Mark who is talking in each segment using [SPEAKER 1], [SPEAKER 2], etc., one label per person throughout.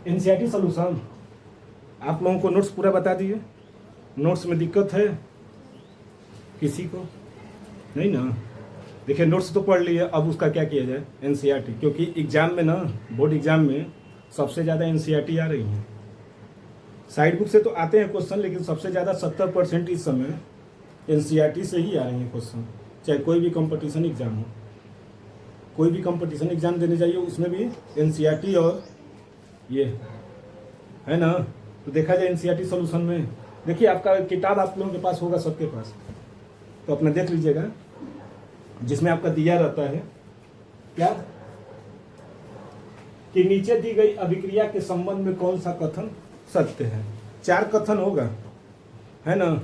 [SPEAKER 1] NCERT solution आप लोगों को नोट्स पूरा बता दिए। नोट्स में दिक्कत है किसी को? नहीं ना। देखिए नोट्स तो पढ़ लिए, अब उसका क्या किया जाए एनसीईआरटी, क्योंकि एग्जाम में ना, बोर्ड एग्जाम में सबसे ज़्यादा एनसीईआरटी आ रही हैं। साइड बुक से तो आते हैं क्वेश्चन, लेकिन सबसे ज़्यादा 70% इस समय एनसीईआरटी से ही आ रही हैं क्वेश्चन। चाहे कोई भी कंपटीशन एग्जाम हो, कोई भी कंपटीशन एग्जाम देने जाइए उसमें भी एनसीईआरटी और ये है ना। तो देखा जाए एनसीईआरटी सॉल्यूशन में, देखिए आपका किताब आप लोगों के पास होगा, सबके पास, तो अपना देख लीजिएगा, जिसमें आपका दिया रहता है क्या कि नीचे दी गई अभिक्रिया के संबंध में कौन सा कथन सत्य है। 4 कथन होगा, है ना,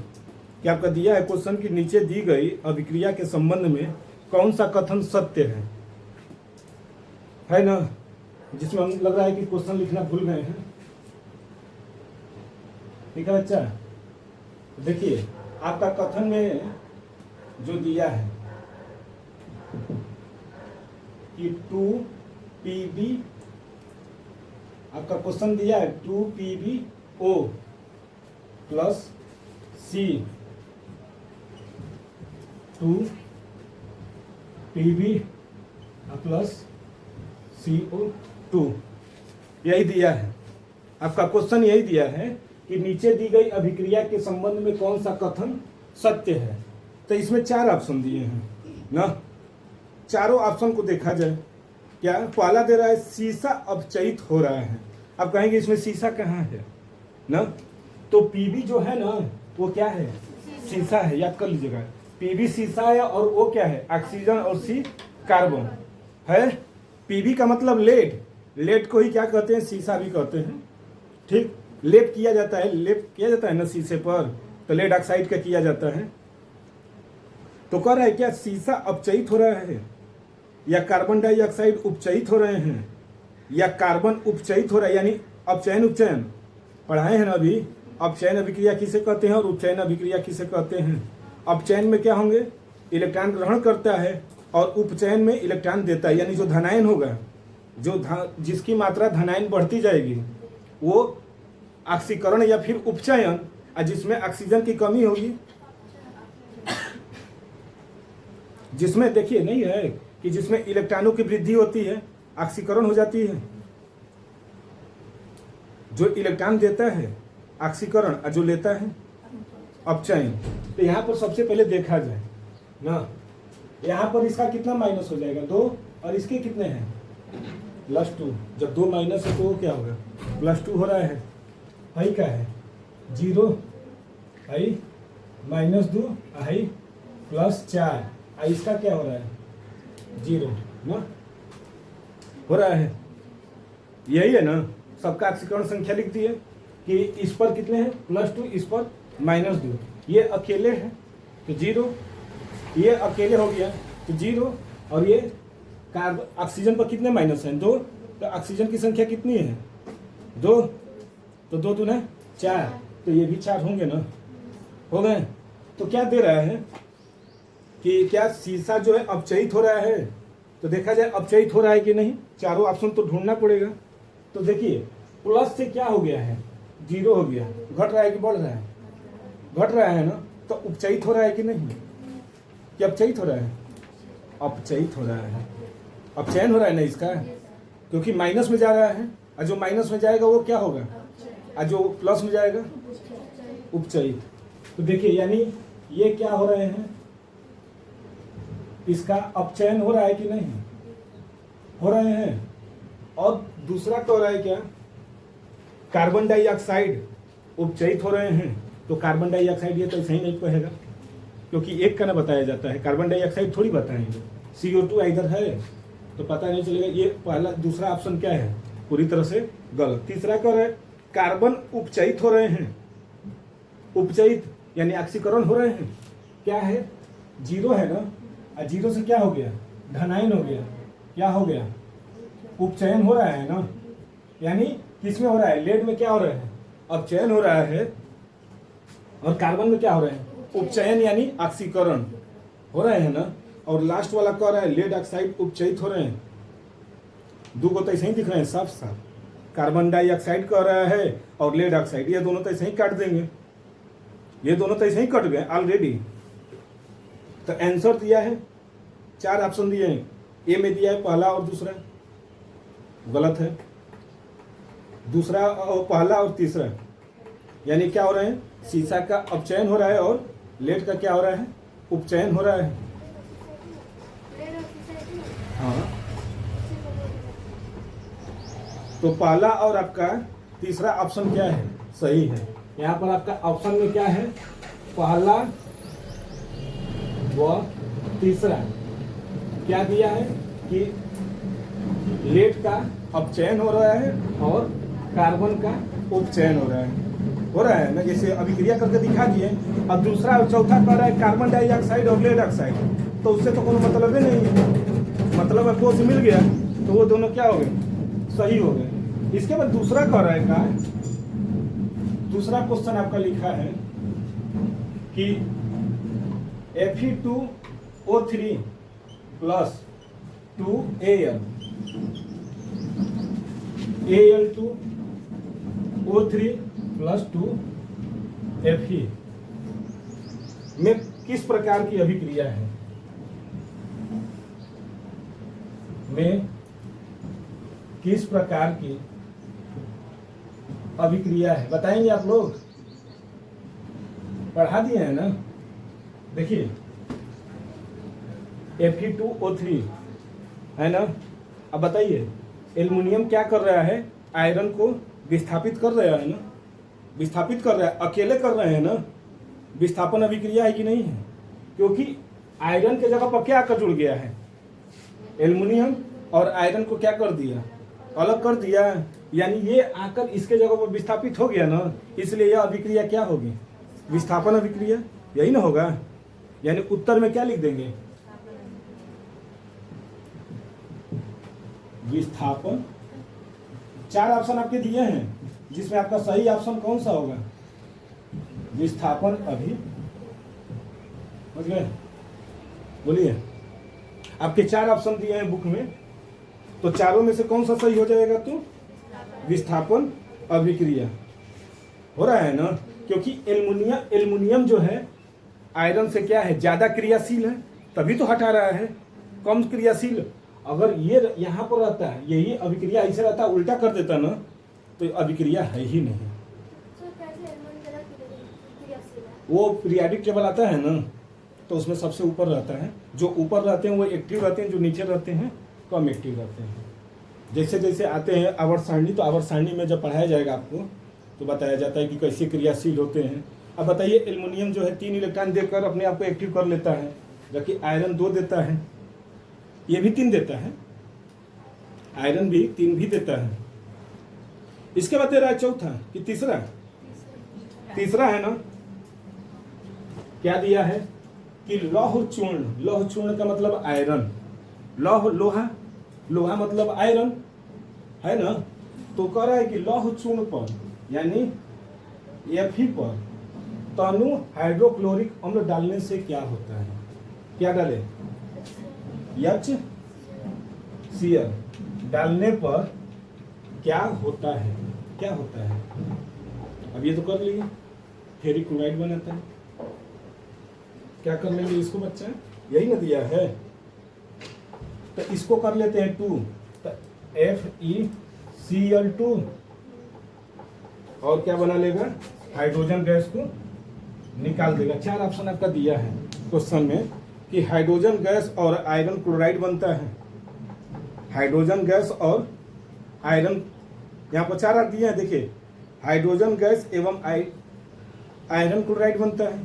[SPEAKER 1] कि आपका दिया है क्वेश्चन कि नीचे दी गई अभिक्रिया के संबंध में कौन सा कथन सत्य है ना। जिसमें हम लग रहा है कि क्वेश्चन लिखना भूल गए हैं। ठीक है बच्चा, देखिए आपका कथन में जो दिया है कि 2PbO, आपका क्वेश्चन दिया है 2PbO plus C 2Pb plus CO2, यही दिया है आपका क्वेश्चन। यही दिया है कि नीचे दी गई अभिक्रिया के संबंध में कौन सा कथन सत्य है। तो इसमें 4 ऑप्शन दिए हैं ना। चारों ऑप्शन को देखा जाए, क्या पहला दे रहा है शीशा अपचयित हो रहा है। आप कहेंगे इसमें शीशा कहाँ है ना, तो पीबी जो है ना वो क्या है, शीशा है, याद कर लीजिएगा। पीबी शीशा है और वो क्या है, ऑक्सीजन, और सी कार्बन है। पीबी का मतलब लेड, लेड को ही क्या कहते हैं, शीशा भी कहते हैं। ठीक, लेप किया जाता है, लेप किया जाता है ना शीशे पर, तो लेड ऑक्साइड का किया जाता है। तो कह रहा है क्या शीशा अपचयित हो रहा है, या कार्बन डाइऑक्साइड उपचयित हो रहे हैं, या कार्बन उपचयित हो रहा है, यानी अपचयन उपचयन पढ़ाए हैं ना अभी। अपचयन अभिक्रिया किसे कहते हैं और उपचयन अभिक्रिया किसे कहते हैं। अपचयन में क्या होंगे, इलेक्ट्रॉन ग्रहण करता है, और उपचयन में इलेक्ट्रॉन देता है, यानी जो धनायन होगा, जिसकी मात्रा धनायन बढ़ती जाएगी वो ऑक्सीकरण या फिर उपचयन, और जिसमें ऑक्सीजन की कमी होगी, जिसमें देखिए नहीं है कि जिसमें इलेक्ट्रॉनों की वृद्धि होती है, ऑक्सीकरण हो जाती है। जो इलेक्ट्रॉन देता है ऑक्सीकरण, और जो लेता है अपचयन। तो यहाँ पर सबसे पहले देखा जाए ना, यहाँ पर इसका कितना माइनस हो जाएगा, 2, और इसके कितने हैं +2। जब 2 माइनस है तो वो क्या होगा, +2 हो रहा है। हाई क्या है 0, हाई -2, हाई +4, इसका क्या हो रहा है 0 ना हो रहा है। यही है ना, सबका ऑक्सीकरण संख्या लिख दी है कि इस पर कितने हैं +2, इस पर -2। ये अकेले है तो 0, ये अकेले हो गया तो 0, और ये कार्बन ऑक्सीजन पर कितने माइनस हैं 2, तो ऑक्सीजन की संख्या कितनी है 2, तो 2 दूना 4, तो ये भी 4 होंगे ना, हो गए। तो क्या दे रहा है कि क्या शीशा जो है अपचयित हो रहा है। तो देखा जाए अपचयित हो रहा है कि नहीं, चारों ऑप्शन तो ढूंढना पड़ेगा। तो देखिए प्लस से क्या हो गया है 0 हो गया, घट रहा है कि बढ़ रहा है, घट रहा है ना। तो उपचयित हो रहा है कि नहीं, क्या अपचयित हो रहा है, अपचयित हो रहा है, अपचयन हो रहा है ना इसका, क्योंकि माइनस में जा रहा है, और जो माइनस में जाएगा वो क्या होगा, और जो प्लस में जाएगा उपचयित। तो देखिए यानी ये क्या हो रहे हैं, इसका अपचयन हो रहा है कि नहीं, हो रहे हैं। और दूसरा तो हो रहा है क्या, कार्बन डाइऑक्साइड उपचयित हो रहे हैं। तो कार्बन डाइऑक्साइड ये तो सही नहीं कहेगा, क्योंकि एक का ना बताया जाता है, कार्बन डाइऑक्साइड थोड़ी बताएंगे। CO2 इधर है तो पता नहीं चलेगा। ये पहला, दूसरा ऑप्शन क्या है, पूरी तरह से गलत। तीसरा क्या है, कार्बन उपचयित हो रहे हैं, उपचयित यानी ऑक्सीकरण हो रहे हैं, क्या है 0 है ना, और 0 से क्या हो गया, धनायन हो गया, क्या हो गया, उपचयन हो रहा है ना। यानी किसमें हो रहा है, लेड में क्या हो रहा है, अपचयन हो रहा है, और कार्बन में क्या हो रहा है, उपचयन यानी ऑक्सीकरण हो रहे हैं ना। और लास्ट वाला कह रहा है लेड ऑक्साइड उपचयित हो रहे हैं। 2 को तो ऐसे ही दिख रहे हैं साफ साफ, कार्बन डाइऑक्साइड कह रहा है और लेड ऑक्साइड, ये दोनों तो ऐसे ही काट देंगे, ये दोनों तो ऐसे ही कट गए ऑलरेडी। तो आंसर दिया है, 4 ऑप्शन दिए हैं, ए में दिया है पहला और दूसरा, गलत है। दूसरा और पहला और तीसरा, यानी क्या हो रहा है, सीसा का अपचयन हो रहा है और लेड का क्या हो रहा है, उपचयन हो रहा है। हाँ, तो पहला और आपका तीसरा ऑप्शन क्या है, सही है। यहाँ पर आपका ऑप्शन में क्या है, पहला व तीसरा क्या दिया है कि लेड का अपचयन हो रहा है और कार्बन का उपचयन हो रहा है ना, जैसे अभिक्रिया करके दिखा दिए। अब दूसरा और चौथा कह रहा है कार्बन डाइऑक्साइड और लेड ऑक्साइड, तो उससे तो कोई मतलब ही नहीं है, मतलब आपको से मिल गया तो वो दोनों क्या हो गए, सही हो गए। इसके बाद दूसरा कह रहा है का, दूसरा क्वेश्चन आपका लिखा है कि Fe2O3 plus 2Al, Al2O3 plus 2Fe में किस प्रकार की अभिक्रिया है, में किस प्रकार की अभिक्रिया है, बताएंगे आप लोग, पढ़ा दिए हैं ना। देखिए Fe2O3 है ना, अब बताइए एल्युमिनियम क्या कर रहा है, आयरन को विस्थापित कर रहा है ना, विस्थापित कर रहा है, अकेले कर रहे हैं ना, विस्थापन अभिक्रिया है कि नहीं है, क्योंकि आयरन के जगह पर क्या आकर जुड़ गया है, एल्युमिनियम, और आयरन को क्या कर दिया, अलग कर दिया, यानी ये आकर इसके जगह पर विस्थापित हो गया ना, इसलिए यह अभिक्रिया क्या होगी, विस्थापन अभिक्रिया, यही ना होगा। यानी उत्तर में क्या लिख देंगे, विस्थापन। 4 ऑप्शन आपके दिए हैं, जिसमें आपका सही ऑप्शन कौन सा होगा, विस्थापन अभी, समझ गए, बोलिए। आपके 4 ऑप्शन दिए हैं बुक में, तो चारों में से कौन सा सही हो जाएगा, तो विस्थापन अभिक्रिया हो रहा है ना, क्योंकि एल्युमिनियम जो है आयरन से क्या है, ज्यादा क्रियाशील है, तभी तो हटा रहा है। कम क्रियाशील अगर ये यहाँ पर रहता है, यही अभिक्रिया ऐसे रहता, उल्टा कर देता ना, तो अभिक्रिया है ही नहीं। वो पीरियाडिक टेबल आता है ना, तो उसमें सबसे ऊपर रहता है, जो ऊपर रहते हैं वो एक्टिव रहते हैं, जो नीचे रहते हैं कम एक्टिव रहते हैं। जैसे जैसे आते हैं आवर्त सारणी, तो आवर्त सारणी में जब पढ़ाया जाएगा आपको तो बताया जाता है कि कैसे क्रियाशील होते हैं। अब बताइए एल्युमिनियम जो है 3 इलेक्ट्रॉन देकर अपने आप को एक्टिव कर लेता है, जबकि आयरन 2 देता है, ये भी 3 देता है, आयरन भी 3 भी देता है। इसके बाद दे रहा है चौथा कि तीसरा, तीसरा है ना, क्या दिया है कि लौह चूर्ण, लौह चूर्ण का मतलब आयरन, लोहा, लोहा मतलब आयरन है ना, तो कह रहा है कि लौह चूर्ण पर यानी Fe पर तनु हाइड्रोक्लोरिक अम्ल डालने से क्या होता है, क्या डाले, HCl डालने पर क्या होता है, क्या होता है। अब ये तो कर लिए, फेरिक क्लोराइड बनाता है, क्या कर लेंगे इसको बच्चा, यही ना दिया है, तो इसको कर लेते हैं 2, तो FeCl2 और क्या बना लेगा, हाइड्रोजन गैस को निकाल देगा। 4 ऑप्शन आपका दिया है क्वेश्चन में कि हाइड्रोजन गैस और आयरन क्लोराइड बनता है, हाइड्रोजन गैस और आयरन, यहाँ पर 4 दिए हैं, देखिए हाइड्रोजन गैस एवं आयरन क्लोराइड बनता है,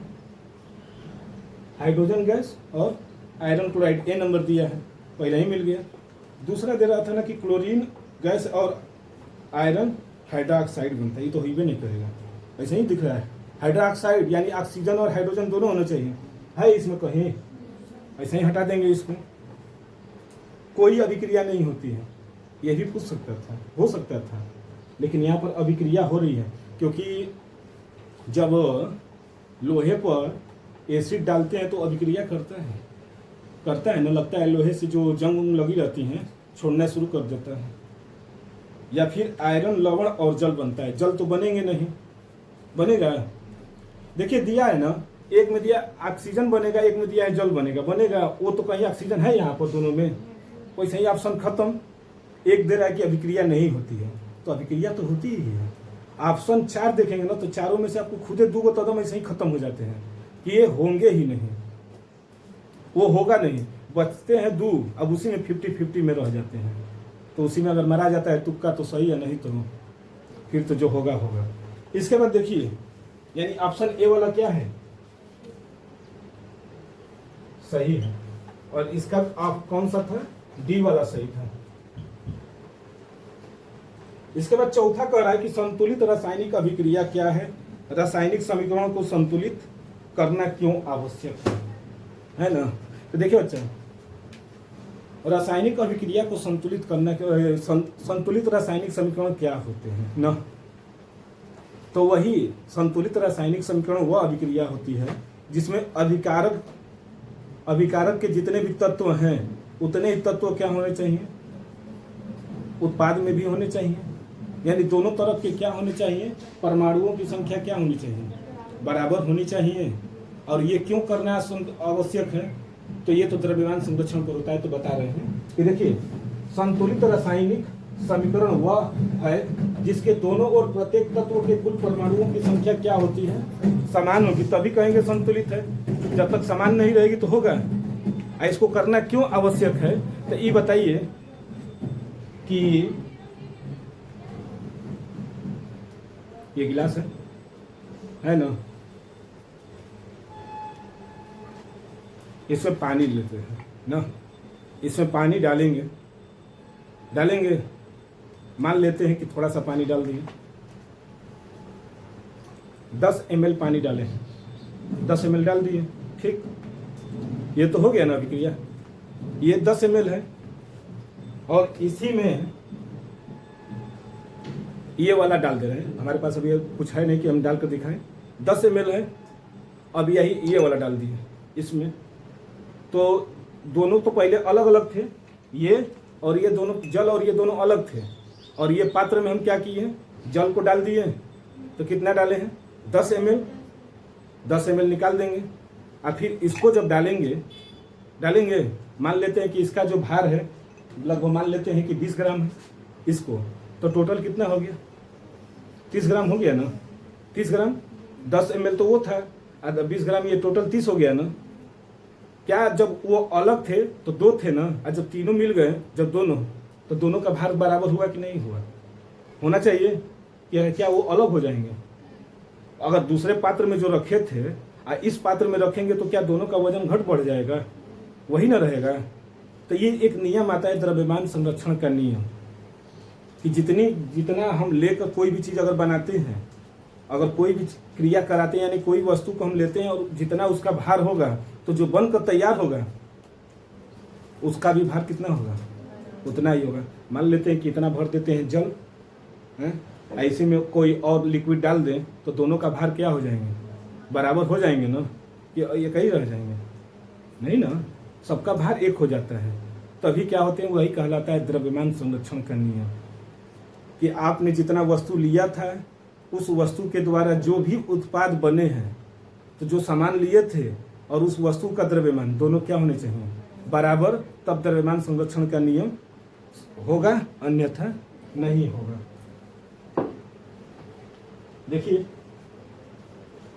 [SPEAKER 1] हाइड्रोजन गैस और आयरन क्लोराइड, ए नंबर दिया है, पहले ही मिल गया। दूसरा दे रहा था ना कि क्लोरीन गैस और आयरन हाइड्रोक्साइड बनता है, ये तो ही भी नहीं करेगा, ऐसे ही दिख रहा है, हाइड्रोक्साइड यानी ऑक्सीजन और हाइड्रोजन दोनों होना चाहिए, है इसमें कहीं, ऐसे ही हटा देंगे इसको, कोई अभिक्रिया नहीं होती है, ये भी पूछ सकता था, हो सकता था, लेकिन यहाँ पर अभिक्रिया हो रही है, क्योंकि जब लोहे पर एसिड डालते हैं तो अभिक्रिया करता है ना, लगता है लोहे से जो जंग लगी रहती हैं छोड़ना शुरू कर देता है, या फिर आयरन, लवण और जल बनता है। जल तो बनेंगे नहीं, बनेगा? देखिए दिया है ना, एक में दिया ऑक्सीजन बनेगा, एक में दिया है जल बनेगा, बनेगा? वो तो कहीं ऑक्सीजन है यहाँ पर दोनों में, कोई सही ऑप्शन खत्म। एक दे रहा है कि अभिक्रिया नहीं होती है, तो अभिक्रिया तो होती ही है। ऑप्शन 4 देखेंगे ना तो चारों में से आपको खुद दो कदम ऐसे ही खत्म हो जाते हैं कि ये होंगे ही नहीं, वो होगा नहीं, बचते हैं 2, अब उसी में 50-50 में रह जाते हैं। तो उसी में अगर मारा जाता है तुक्का तो सही है, नहीं तो फिर तो जो होगा होगा। इसके बाद देखिए, यानी ऑप्शन ए वाला क्या है, सही है, और इसका आप कौन सा था, डी वाला सही था। इसके बाद चौथा कह रहा है कि संतुलित रासायनिक अभिक्रिया क्या है, रासायनिक समीकरण को संतुलित करना क्यों आवश्यक है ना। तो देखिए बच्चा, रासायनिक अभिक्रिया को संतुलित करना, संतुलित रासायनिक समीकरण क्या होते हैं ना। तो वही संतुलित रासायनिक समीकरण वह अभिक्रिया होती है जिसमें अभिकारक के जितने भी तत्व हैं उतने ही तत्व क्या होने चाहिए, उत्पाद में भी होने चाहिए। यानी दोनों तरफ के क्या होने चाहिए, परमाणुओं की संख्या क्या होनी चाहिए, बराबर होनी चाहिए। और ये क्यों करना आवश्यक है, तो ये तो द्रव्यमान संरक्षण पर होता है, तो बता रहे हैं कि देखिए संतुलित रासायनिक समीकरण वह है जिसके दोनों ओर प्रत्येक तत्व के कुल परमाणुओं की संख्या क्या होती है, समान होगी, तभी कहेंगे संतुलित है। जब तक समान नहीं रहेगी तो होगा। इसको करना क्यों आवश्यक है, तो ये बताइए कि ये गिलास है ना, इसमें पानी लेते हैं ना, इसमें पानी डालेंगे, मान लेते हैं कि थोड़ा सा पानी डाल दिए, 10 ml पानी डालें, 10 ml डाल दिए, ठीक, ये तो हो गया ना अभिक्रिया। ये 10 ml है और इसी में ये वाला डाल दे रहे हैं। हमारे पास अभी कुछ है नहीं कि हम डाल कर दिखाएं। 10 ml है, अब ये वाला डाल दिए इसमें। तो दोनों तो पहले अलग अलग थे, ये और ये दोनों, जल और ये दोनों अलग थे, और ये पात्र में हम क्या किए, जल को डाल दिए। तो कितना डाले हैं, 10 ml, 10 ml निकाल देंगे। और फिर इसको जब डालेंगे, मान लेते हैं कि इसका जो भार है लगभग मान लेते हैं कि 20 ग्राम है इसको, तो टोटल कितना हो गया, 30 ग्राम हो गया ना। 30 ग्राम, 10 ml तो वो था, और 20 ग्राम ये टोटल 30 हो गया ना। क्या जब वो अलग थे तो 2 थे ना, और जब तीनों मिल गए, जब दोनों, तो दोनों का भार बराबर हुआ कि नहीं हुआ, होना चाहिए। क्या वो अलग हो जाएंगे? अगर दूसरे पात्र में जो रखे थे और इस पात्र में रखेंगे तो क्या दोनों का वजन घट बढ़ जाएगा, वही ना रहेगा। तो ये एक नियम आता है द्रव्यमान संरक्षण का नियम, कि जितना हम लेकर कोई भी चीज़ अगर बनाते हैं, अगर कोई भी क्रिया कराते हैं, यानी कोई वस्तु को हम लेते हैं और जितना उसका भार होगा तो जो बनकर तैयार होगा उसका भी भार कितना होगा, उतना ही होगा। मान लेते हैं कि इतना भर देते हैं जल, ऐसे में कोई और लिक्विड डाल दें तो दोनों का भार क्या हो जाएंगे, बराबर हो जाएंगे ना, ये कहीं रह जाएंगे नहीं ना, सबका भार एक हो जाता है। तभी क्या होते हैं, वही कहलाता है द्रव्यमान संरक्षण का नियम, कि आपने जितना वस्तु लिया था उस वस्तु के द्वारा जो भी उत्पाद बने हैं, तो जो सामान लिए थे और उस वस्तु का द्रव्यमान दोनों क्या होने चाहिए, बराबर, तब द्रव्यमान संरक्षण का नियम होगा, अन्यथा नहीं होगा। देखिए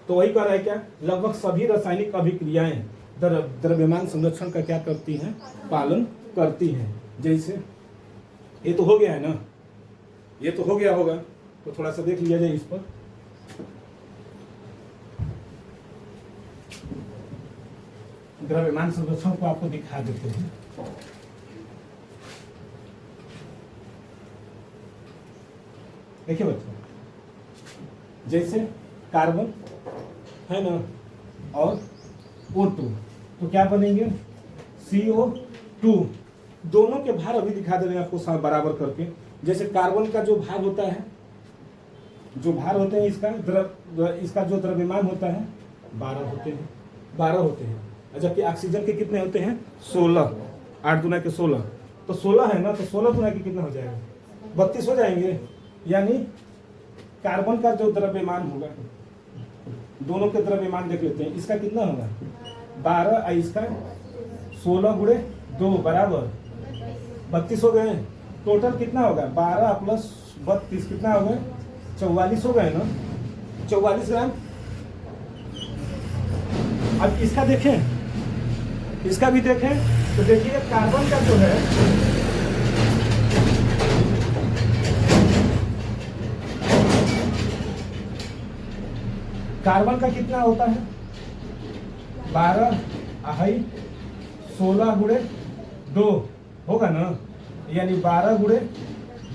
[SPEAKER 1] तो वही कह रहा है क्या, लगभग सभी रासायनिक अभिक्रियाएं द्रव्यमान संरक्षण का क्या करती हैं, पालन करती हैं। जैसे ये तो हो गया है ना, ये तो हो गया होगा, तो थोड़ा सा देख लिया जाए इस पर। द्रव्यमान संरक्षण को आपको दिखा देते हैं। देखिए बच्चों, जैसे कार्बन है ना और O2, तो क्या बनेंगे, CO2। दोनों के भार अभी दिखा दे रहे हैं आपको साथ बराबर करके। जैसे कार्बन का जो भार होता है, इसका जो द्रव्यमान होता है 12 होते हैं, जबकि ऑक्सीजन के कितने होते हैं, 16, 8 दूना के 16, तो 16 है ना, तो 16 दूना के कितना हो जाएगा, 32 हो जाएंगे। यानी कार्बन का जो द्रव्यमान होगा, दोनों के द्रव्यमान देख लेते हैं, इसका कितना होगा 12 और इसका 16 गुणे 2 बराबर 32 हो गए। टोटल कितना होगा 12 प्लस 32 कितना हो गए 44 हो गए ना, 44 ग्राम। अब इसका देखें, इसका भी देखें तो देखिए कार्बन का जो है कार्बन का कितना होता है 12 अहाई 16 गुणे 2 होगा ना, यानी 12 गुणे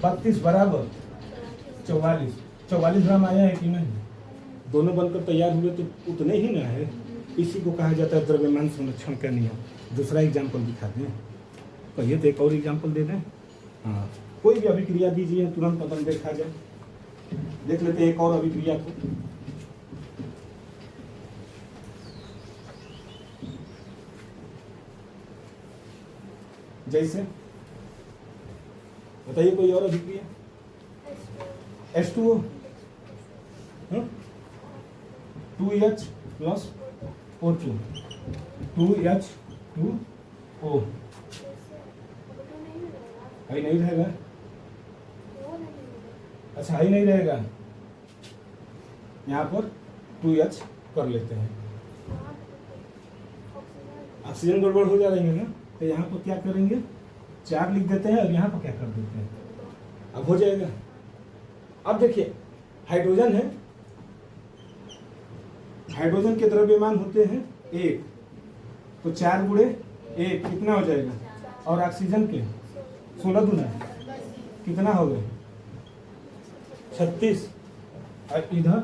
[SPEAKER 1] 32 बराबर 44 ग्राम आया है कि नहीं। दोनों बनकर तैयार हुए तो उतने ही ना है। इसी को कहा जाता है द्रव्यमान संरक्षण का नियम। दूसरा एग्जाम्पल दिखा दें, कहिए तो एक और एग्जाम्पल दे दें। हाँ, कोई भी अभिक्रिया दीजिए तुरंत अपन देखा जाए। देख लेते हैं एक और अभिक्रिया को। जैसे बताइए कोई और अभिक्रिया। H2O 2H plus O2 2H2O high नहीं रहेगा। अच्छा हाई नहीं रहेगा, यहाँ पर 2H कर लेते हैं। ऑक्सीजन गड़बड़ हो जा रही है ना, तो यहाँ पर क्या करेंगे 4 लिख देते हैं और यहाँ पर क्या कर देते हैं, अब हो जाएगा। अब देखिए हाइड्रोजन है, हाइड्रोजन के द्रव्यमान होते हैं 1, तो 4 गुणे 1 कितना हो जाएगा, और ऑक्सीजन के 16 गुना कितना हो गए 36, और इधर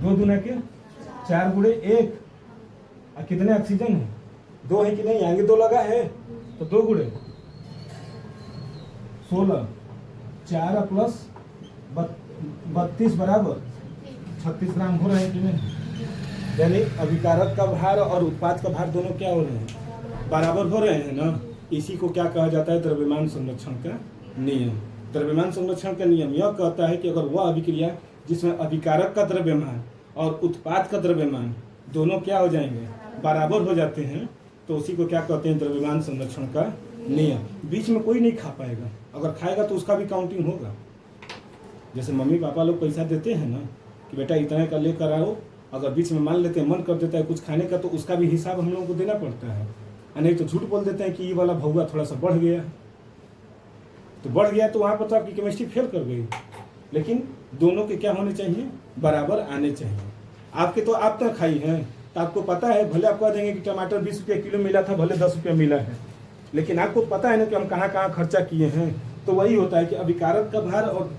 [SPEAKER 1] 2 गुना के 4 गुणे 1, और कितने ऑक्सीजन है 2 है कि नहीं, आगे 2 लगा है तो 2 गुणे 16 4 प्लस 32 बराबर 36 ग्राम हो रहे हैं कि नहीं। यानी अभिकारक का भार और उत्पाद का भार दोनों क्या हो रहे हैं बराबर हो रहे हैं ना। इसी को क्या कहा जाता है द्रव्यमान संरक्षण का नियम। द्रव्यमान संरक्षण का नियम यह कहता है कि अगर वह अभिक्रिया जिसमें अभिकारक का द्रव्यमान और उत्पाद का द्रव्यमान दोनों क्या हो जाएंगे बराबर हो जाते हैं, तो उसी को क्या कहते हैं द्रव्यमान संरक्षण का नियम। बीच में कोई नहीं खा पाएगा, अगर खाएगा तो उसका भी काउंटिंग होगा। जैसे मम्मी पापा लोग पैसा देते हैं ना कि बेटा इतने का लेकर आओ, अगर बीच में मान लेते हैं मन कर देता है कुछ खाने का, तो उसका भी हिसाब हम लोगों को देना पड़ता है। नहीं तो झूठ बोल देते हैं कि ये वाला भौआ थोड़ा सा बढ़ गया, तो बढ़ गया तो वहाँ पर तो आपकी केमिस्ट्री फेल कर गई। लेकिन दोनों के क्या होने चाहिए बराबर आने चाहिए। आपके तो आप तक खाई हैं तो आपको पता है, भले आप कह देंगे कि टमाटर 20 रुपये किलो मिला था, भले 10 रुपये मिला है, लेकिन आपको पता है ना कि हम कहाँ कहाँ खर्चा किए हैं। तो वही होता है कि अभिकारक का भार और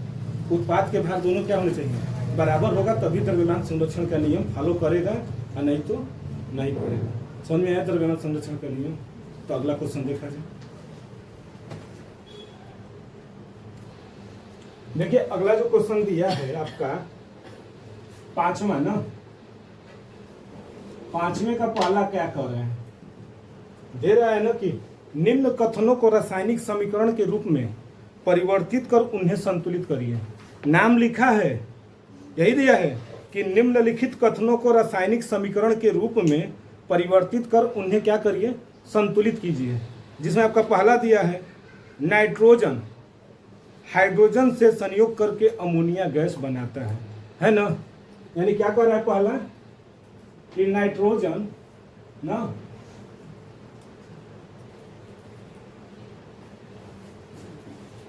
[SPEAKER 1] उत्पाद के भार दोनों क्या होने चाहिए बराबर होगा, तभी द्रव्यमान संरक्षण का नियम फॉलो करेगा, और नहीं तो नहीं करेगा। समझ में आया द्रव्यमान संरक्षण का नियम। तो अगला क्वेश्चन देखा जाए। देखिए अगला जो क्वेश्चन दिया है आपका 5वां ना, 5वें का पहला क्या कर रहे हैं, दे रहा है ना कि निम्न कथनों को रासायनिक समीकरण के रूप में परिवर्तित कर उन्हें संतुलित करिए। नाम लिखा है, यही दिया है कि निम्नलिखित कथनों को रासायनिक समीकरण के रूप में परिवर्तित कर उन्हें क्या करिए संतुलित कीजिए। जिसमें आपका पहला दिया है नाइट्रोजन हाइड्रोजन से संयोग करके अमोनिया गैस बनाता है ना। यानी क्या कर रहा है पहला कि नाइट्रोजन ना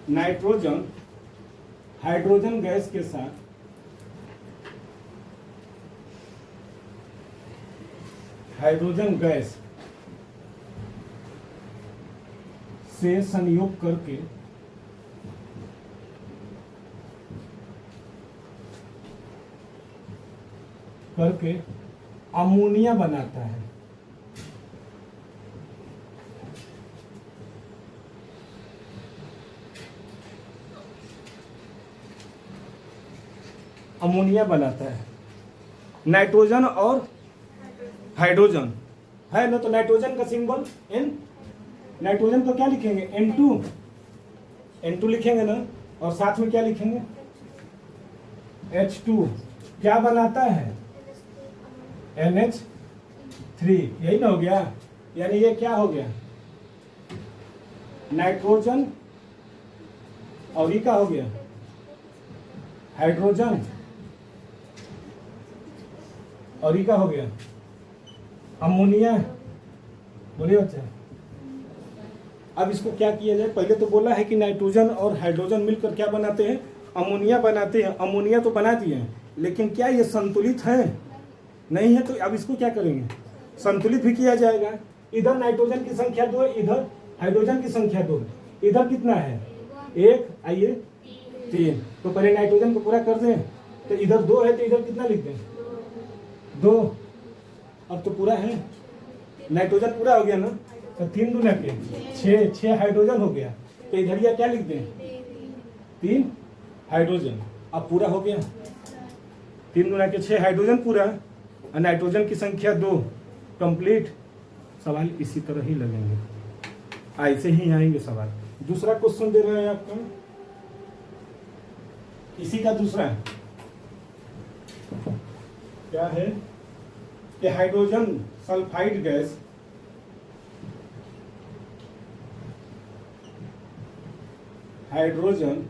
[SPEAKER 1] नाइट्रोजन हाइड्रोजन गैस के साथ हाइड्रोजन गैस से संयोग करके अमोनिया बनाता है। अमोनिया बनाता है नाइट्रोजन और हाइड्रोजन है ना। तो नाइट्रोजन का सिंबल N, नाइट्रोजन को क्या लिखेंगे N2 लिखेंगे ना। और साथ में क्या लिखेंगे, H2 क्या बनाता है, NH3, यही ना हो गया। यानी ये क्या हो गया, नाइट्रोजन और ये क्या हो गया, हाइड्रोजन, और ये क्या हो गया, अमोनिया। बोलिए बच्चा। अब इसको क्या किया जाए, पहले तो बोला है कि नाइट्रोजन और हाइड्रोजन मिलकर क्या बनाते हैं, अमोनिया बनाते हैं। अमोनिया तो बना दिए हैं, लेकिन क्या ये संतुलित है, नहीं है। तो अब इसको क्या करेंगे, संतुलित भी किया जाएगा। इधर नाइट्रोजन की संख्या 2 है, इधर हाइड्रोजन की संख्या 2 है। इधर कितना है, 1, आइए 3। तो पहले नाइट्रोजन को पूरा कर दें, तो इधर 2 है, तो इधर कितना लिख दें, 2। अब तो पूरा है, नाइट्रोजन पूरा हो गया ना, तो 3 दूना के 6 हाइड्रोजन हो गया। तो इधर या क्या लिख दें, 3 हाइड्रोजन। अब पूरा हो गया, 3 दूना के 6 हाइड्रोजन पूरा, और नाइट्रोजन की संख्या 2, कंप्लीट। सवाल इसी तरह ही लगेंगे, ऐसे ही आएंगे सवाल। दूसरा क्वेश्चन दे रहे हैं आपको, इसी का दूसरा है। क्या है कि hydrogen sulphide gas hydrogen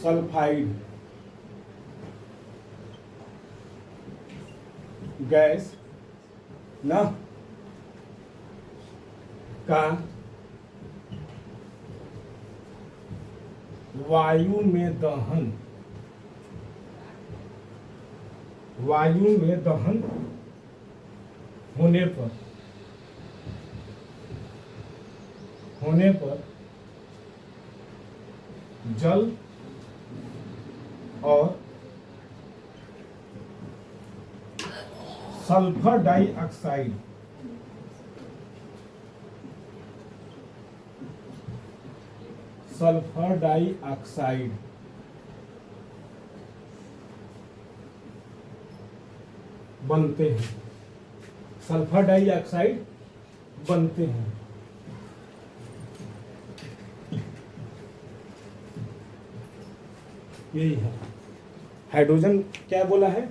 [SPEAKER 1] sulphide gas ना का वायु में दहन होने पर जल और सल्फर डाइऑक्साइड बनते हैं, सल्फर डाइऑक्साइड बनते हैं। यही है हाइड्रोजन, क्या बोला है,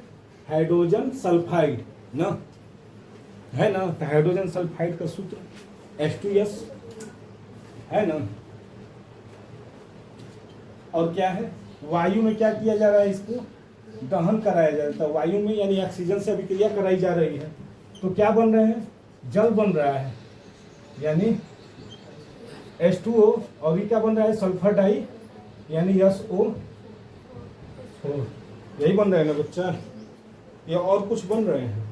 [SPEAKER 1] हाइड्रोजन सल्फाइड ना, है ना। तो हाइड्रोजन सल्फाइड का सूत्र H2S है ना। और क्या है, वायु में क्या किया जा रहा है, इसको दहन कराया जाता है। वायु में यानी ऑक्सीजन से अभिक्रिया कराई जा रही है। तो क्या बन रहे हैं, जल बन रहा है, यानी H2O, और ये क्या बन रहा है, सल्फर डाई यानी SO4। यही बन रहा है ना बच्चा, ये और कुछ बन रहे हैं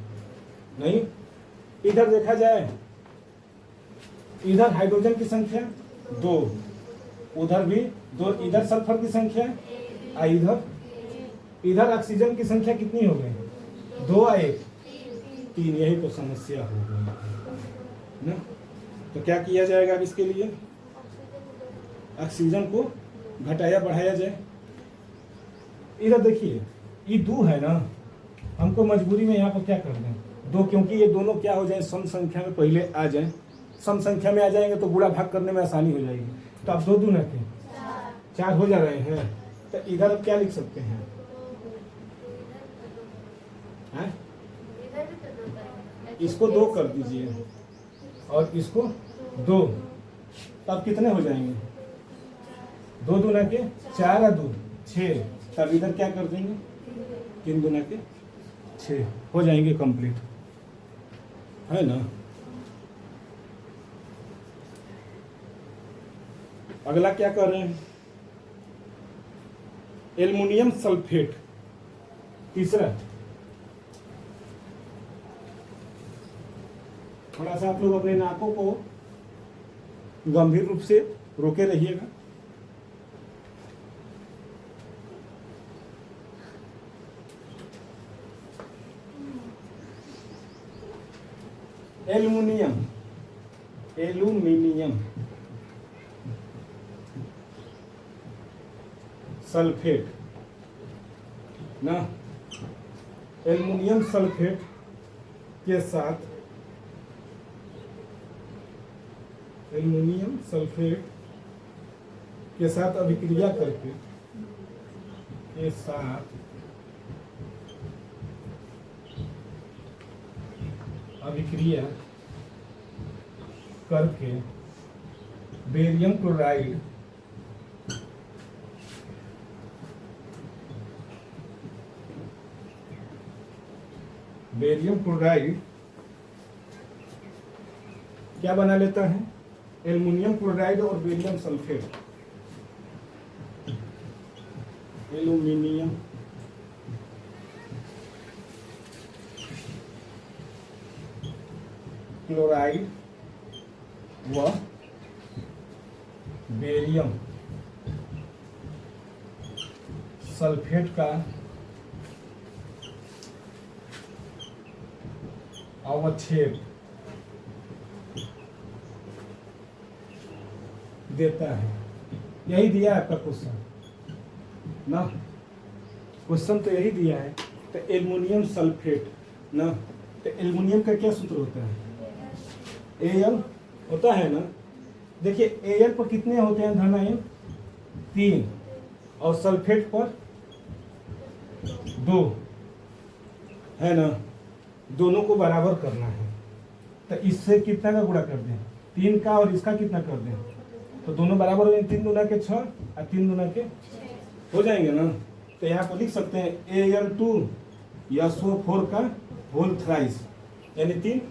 [SPEAKER 1] नहीं। इधर देखा जाए, इधर हाइड्रोजन की संख्या 2, उधर भी 2, इधर सल्फर की संख्या, इधर ऑक्सीजन की संख्या कितनी हो गई, 2 और 1, 3। यही तो समस्या हो गई ना। तो क्या किया जाएगा अब इसके लिए, ऑक्सीजन को घटाया बढ़ाया जाए। इधर देखिए, ये 2 है ना, हमको मजबूरी में यहाँ पर क्या कर दें, 2, क्योंकि ये दोनों क्या हो जाए, सम संख्या में पहले आ जाए। सम संख्या में आ जाएंगे तो गुणा भाग करने में आसानी हो जाएगी। तो अब 2 दूना के 4 हो जा रहे हैं। तो इधर अब क्या लिख सकते हैं, इसको 2 कर दीजिए और इसको 2, तब कितने हो जाएंगे, 2 दूना के 4 और 2 6। तब इधर क्या कर देंगे, 3 दूना के 6 हो जाएंगे कंप्लीट, है ना। अगला क्या कर रहे हैं, एल्युमिनियम सल्फेट, तीसरा। थोड़ा सा आप लोग अपने नाकों को गंभीर रूप से रोके रहिएगा। एल्युमिनियम सल्फेट ना, एल्युमिनियम सल्फेट के साथ एल्युमिनियम सल्फेट के साथ अभिक्रिया करके के साथ अभिक्रिया करके बेरियम क्लोराइड क्या बना लेता है, एल्युमिनियम क्लोराइड और बेरियम सल्फेट। एल्युमिनियम क्लोराइड व बेरियम सल्फेट का अवच्छेद देता है। यही दिया है आपका क्वेश्चन ना, क्वेश्चन तो यही दिया है। तो एल्युमिनियम सल्फेट ना, तो एल्युमिनियम का क्या सूत्र होता है, Al होता है ना। देखिए Al पर कितने होते हैं धन आयन, 3, और सल्फेट पर 2 है ना, दोनों को बराबर करना है। तो इससे कितना का गुणा कर दें, 3 का, और इसका कितना कर दें, तो दोनों बराबर हो जाएंगे। 3 दूना के 6 और 3 दूना के हो जाएंगे ना। तो यहाँ पर लिख सकते हैं Al2SO4 का होल थ्राइस, यानी 3।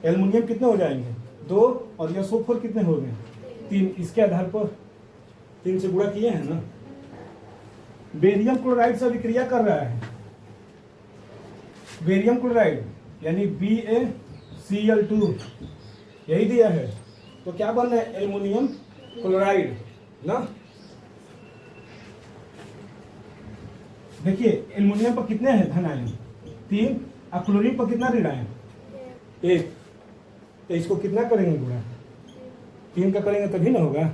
[SPEAKER 1] एल्युमिनियम कितने हो जाएंगे, 2, और SO4 कितने हो गए, 3। इसके आधार पर 3 से गुणा किए हैं ना। बेरियम क्लोराइड से अभिक्रिया कर रहा है, बेरियम क्लोराइड यानी BaCl2, यही दिया है। तो क्या बन रहा है, एल्युमिनियम क्लोराइड ना। देखिए एल्युमिनियम पर कितने हैं धन आयन, 3, और क्लोरीन पर कितना ऋण आयन, 1। तो इसको कितना करेंगे गुणा, 3 का करेंगे तभी ना होगा।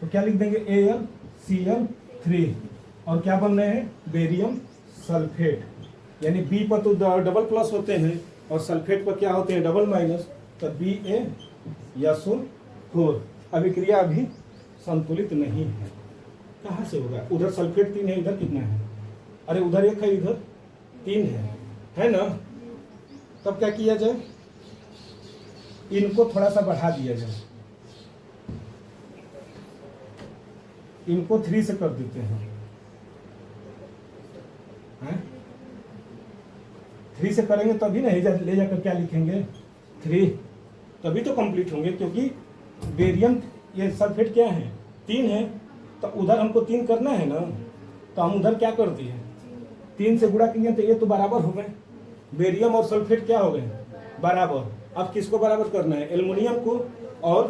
[SPEAKER 1] तो क्या लिख देंगे, AlCl3, और क्या बन रहे हैं, बेरियम सल्फेट। यानी बी पर तो डबल प्लस होते हैं और सल्फेट पर क्या होते हैं, डबल माइनस। तो BaSO4 अभिक्रिया अभी संतुलित नहीं है। कहाँ से होगा, उधर सल्फेट 3 है, इधर कितना है, अरे उधर 1 है, इधर 3 है ना। तब क्या किया जाए, इनको थोड़ा सा बढ़ा दिया जाए, इनको 3 से कर देते हैं, 3 से करेंगे तभी नहीं ले जाकर क्या लिखेंगे, 3, तभी तो कंप्लीट होंगे। क्योंकि बेरियम ये सल्फेट क्या है, 3 है, तो उधर हमको 3 करना है ना। तो हम उधर क्या कर दिए, 3 से गुणा किए, तो ये तो बराबर हो गए। बेरियम और सल्फेट क्या हो गए, बराबर। अब किसको बराबर करना है, एल्युमिनियम को और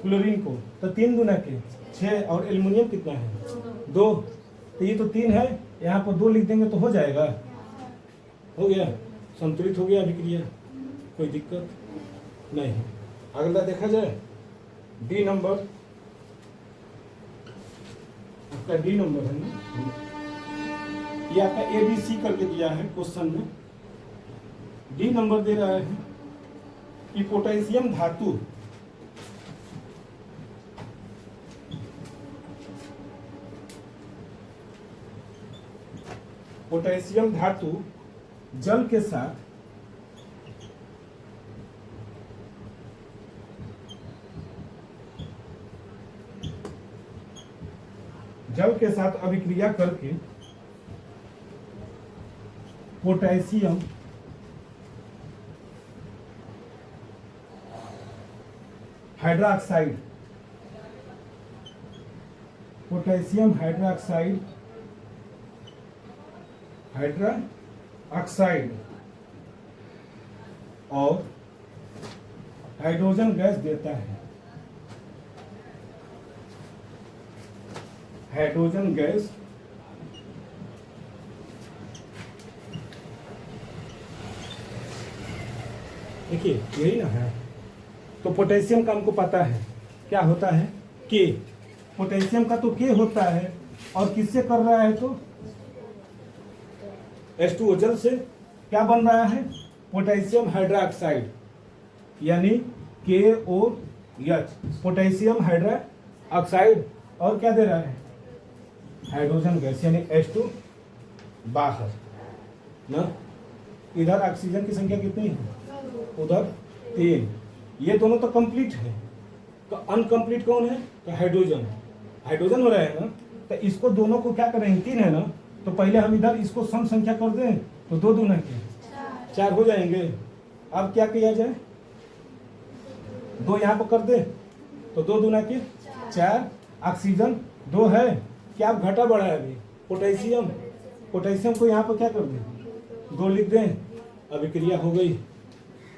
[SPEAKER 1] क्लोरीन को। तो 3 दूना के 6, और एल्युमिनियम कितना है, 2। तो ये तो 3 है, यहाँ पर 2 लिख देंगे तो हो जाएगा, हो गया, संतुलित हो गया अभिक्रिया, कोई दिक्कत नहीं। अगला देखा जाए, डी नंबर, आपका डी नंबर है ना, ये आपका ABC करके दिया है क्वेश्चन में। डी नंबर दे रहा है कि पोटेशियम धातु जल के साथ अभिक्रिया करके पोटेशियम हाइड्रोक्साइड और हाइड्रोजन गैस देता है। हाइड्रोजन गैस देखिए यही ना है। तो पोटेशियम का हमको पता है क्या होता है, के। पोटेशियम का तो के होता है, और किससे कर रहा है, तो H2O जल से क्या बन रहा है, पोटेशियम हाइड्रोक्साइड, यानी KOH, पोटेशियम हाइड्रोक्साइड और क्या दे रहा है, हाइड्रोजन गैस यानी H2 बाहर ना। इधर ऑक्सीजन की संख्या कितनी है, उधर 3। ये दोनों तो कंप्लीट है, तो अनकंप्लीट कौन है, तो हाइड्रोजन। हाइड्रोजन हो रहा है ना, तो इसको दोनों को क्या करेंगे, 3 है ना, तो पहले हम इधर इसको सम संख्या कर दें तो 2 दूना के 4 हो जाएंगे। अब क्या किया जाए, 2 यहाँ पर कर दे तो 2 दूना के 4। ऑक्सीजन 2 है, क्या अब घटा बढ़ा है अभी, पोटेशियम। पोटेशियम को यहाँ पर क्या कर दें, 2 लिख दें, अभिक्रिया हो गई।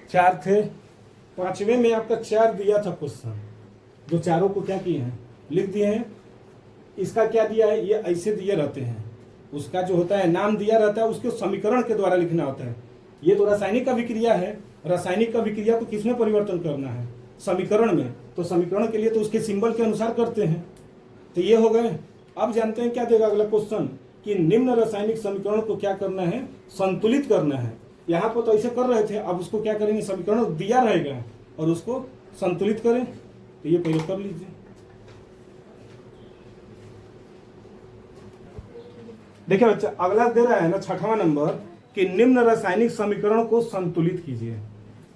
[SPEAKER 1] 4 थे, 5वें में आपका 4 दिया था क्वेश्चन, जो चारों को क्या किए हैं, लिख दिए हैं। इसका क्या दिया है, ये ऐसे दिए रहते हैं, उसका जो होता है नाम दिया रहता है, उसके समीकरण के द्वारा लिखना होता है। ये तो रासायनिक अभिक्रिया है, रासायनिक अभिक्रिया को किसमें परिवर्तन करना है, समीकरण में। तो समीकरण के लिए तो उसके सिंबल के अनुसार करते हैं। तो ये हो गए। अब जानते हैं क्या देगा अगला क्वेश्चन, कि निम्न रासायनिक समीकरण को क्या करना है, संतुलित करना है। यहाँ पर तो ऐसे कर रहे थे, अब उसको क्या करेंगे, समीकरण दिया रहेगा और उसको संतुलित करें। तो ये पहले कर लीजिए। देखिए बच्चा, अगला दे रहा है ना 6वां नंबर, कि निम्न रासायनिक समीकरण को संतुलित कीजिए।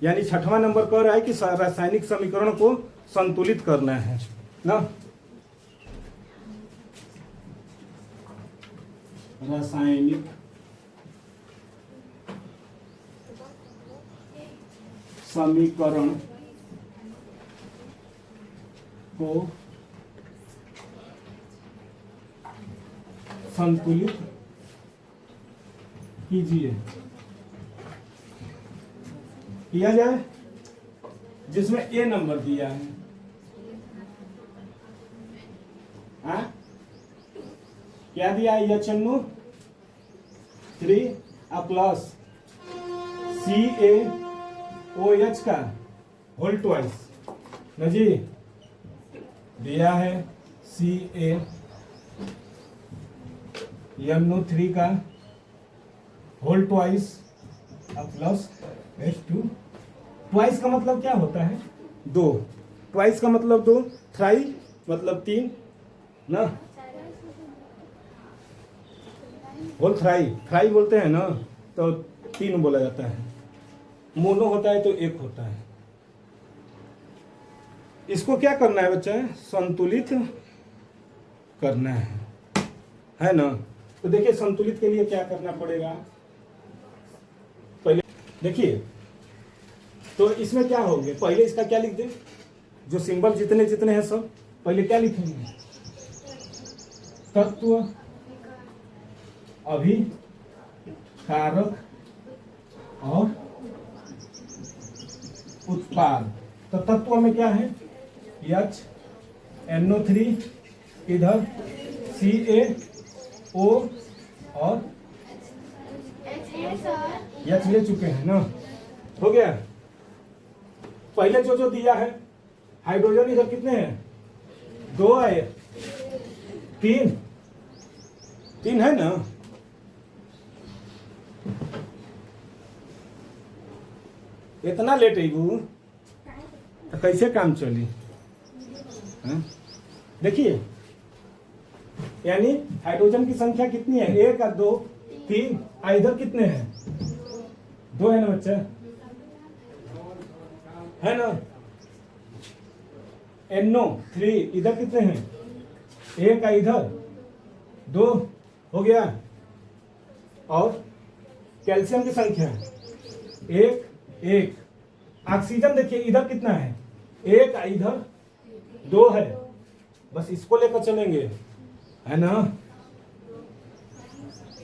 [SPEAKER 1] यानी 6वां नंबर कह रहा है कि रासायनिक समीकरण को संतुलित करना है ना। रासायनिक समीकरण को संतुलित कीजिए। किया जाए, जिसमें ए नंबर दिया है, हाँ क्या दिया है, HNO3 प्लस CaOH का होल ट्वाइस न जी, दिया है CaNO3 का whole twice plus H2। Twice का मतलब क्या होता है, 2। ट्वाइस का मतलब 2, थ्राई मतलब 3 ना। होल थ्राई, थ्राई बोलते हैं ना, तो 3 बोला जाता है। मोनो होता है तो 1 होता है। इसको क्या करना है बच्चा, संतुलित करना है ना। तो देखिए संतुलित के लिए क्या करना पड़ेगा, पहले देखिए तो इसमें क्या होंगे, पहले इसका क्या लिख दें, जो सिंबल जितने जितने हैं सब पहले क्या लिखेंगे, तत्व, अभिकारक और उत्पाद। तो तत्व में क्या है, HNO3, इधर CaO और H ले चुके हैं ना, हो गया। पहले जो दिया है, हाइड्रोजन इधर कितने हैं, 2 है, 3 है ना। इतना लेट है वो, तो कैसे काम चली। देखिए यानी हाइड्रोजन की संख्या कितनी है, 1 और 2 3, इधर कितने हैं, 2 है ना बच्चा, है ना। NO3 इधर कितने हैं, 1 इधर 2 हो गया। और कैल्शियम की संख्या 1। ऑक्सीजन देखिए इधर कितना है, 1 इधर 2 है, बस इसको लेकर चलेंगे, है ना,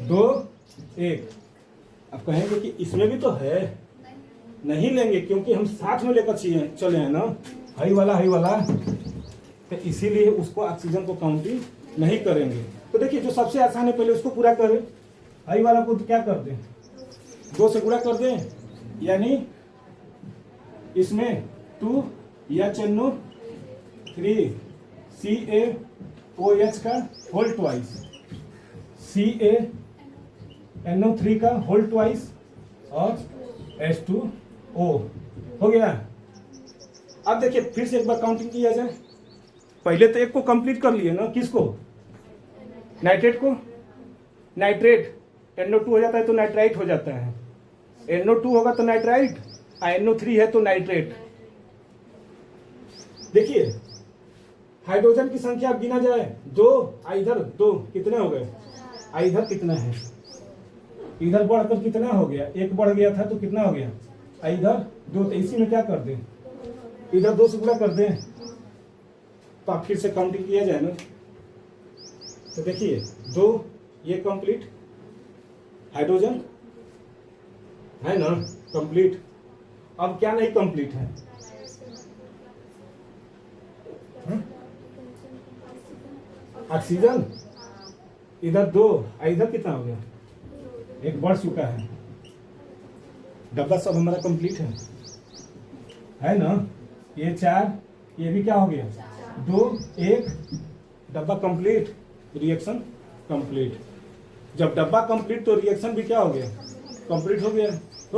[SPEAKER 1] 2 1। अब कहेंगे कि इसमें भी तो है, नहीं लेंगे क्योंकि हम साथ में लेकर चले हैं ना, हाई वाला, तो इसीलिए उसको ऑक्सीजन को काउंटिंग नहीं करेंगे। तो देखिए जो सबसे आसान है पहले उसको पूरा करें, हाई वाला को तो क्या कर दें, 2 से गुणा कर दें, यानी इसमें 2 HNO3 CaOH का होल ट्वाइस, CaNO3 का होल ट्वाइस और H2O हो गया। अब देखिए फिर से एक बार काउंटिंग किया जाए, पहले तो एक को कंप्लीट कर लिए ना, किसको, नाइट्रेट को, नाइट्रेट NO2 हो जाता है तो नाइट्राइट हो जाता है, NO2 होगा तो नाइट्राइट, NO3 है तो नाइट्रेट। देखिए हाइड्रोजन की संख्या गिना जाए, 2, इधर 2 कितने हो गए, इधर कितना है, इधर बढ़कर कितना हो गया, 1 बढ़ गया था तो कितना हो गया, इधर 2, तो इसी में क्या कर दें, इधर 2 से गुणा कर दें, तो आप फिर से काउंटिंग किया जाए ना। तो देखिए 2 ये कंप्लीट, हाइड्रोजन है ना कंप्लीट। अब क्या नहीं कंप्लीट है, ऑक्सीजन, इधर 2, इधर कितना हो गया, 1 बढ़ चुका है, डब्बा सब हमारा कंप्लीट है ना। ये 4, ये भी क्या हो गया, 2, 1, डब्बा कंप्लीट, रिएक्शन कंप्लीट। जब डब्बा कंप्लीट तो रिएक्शन भी क्या हो गया, कंप्लीट हो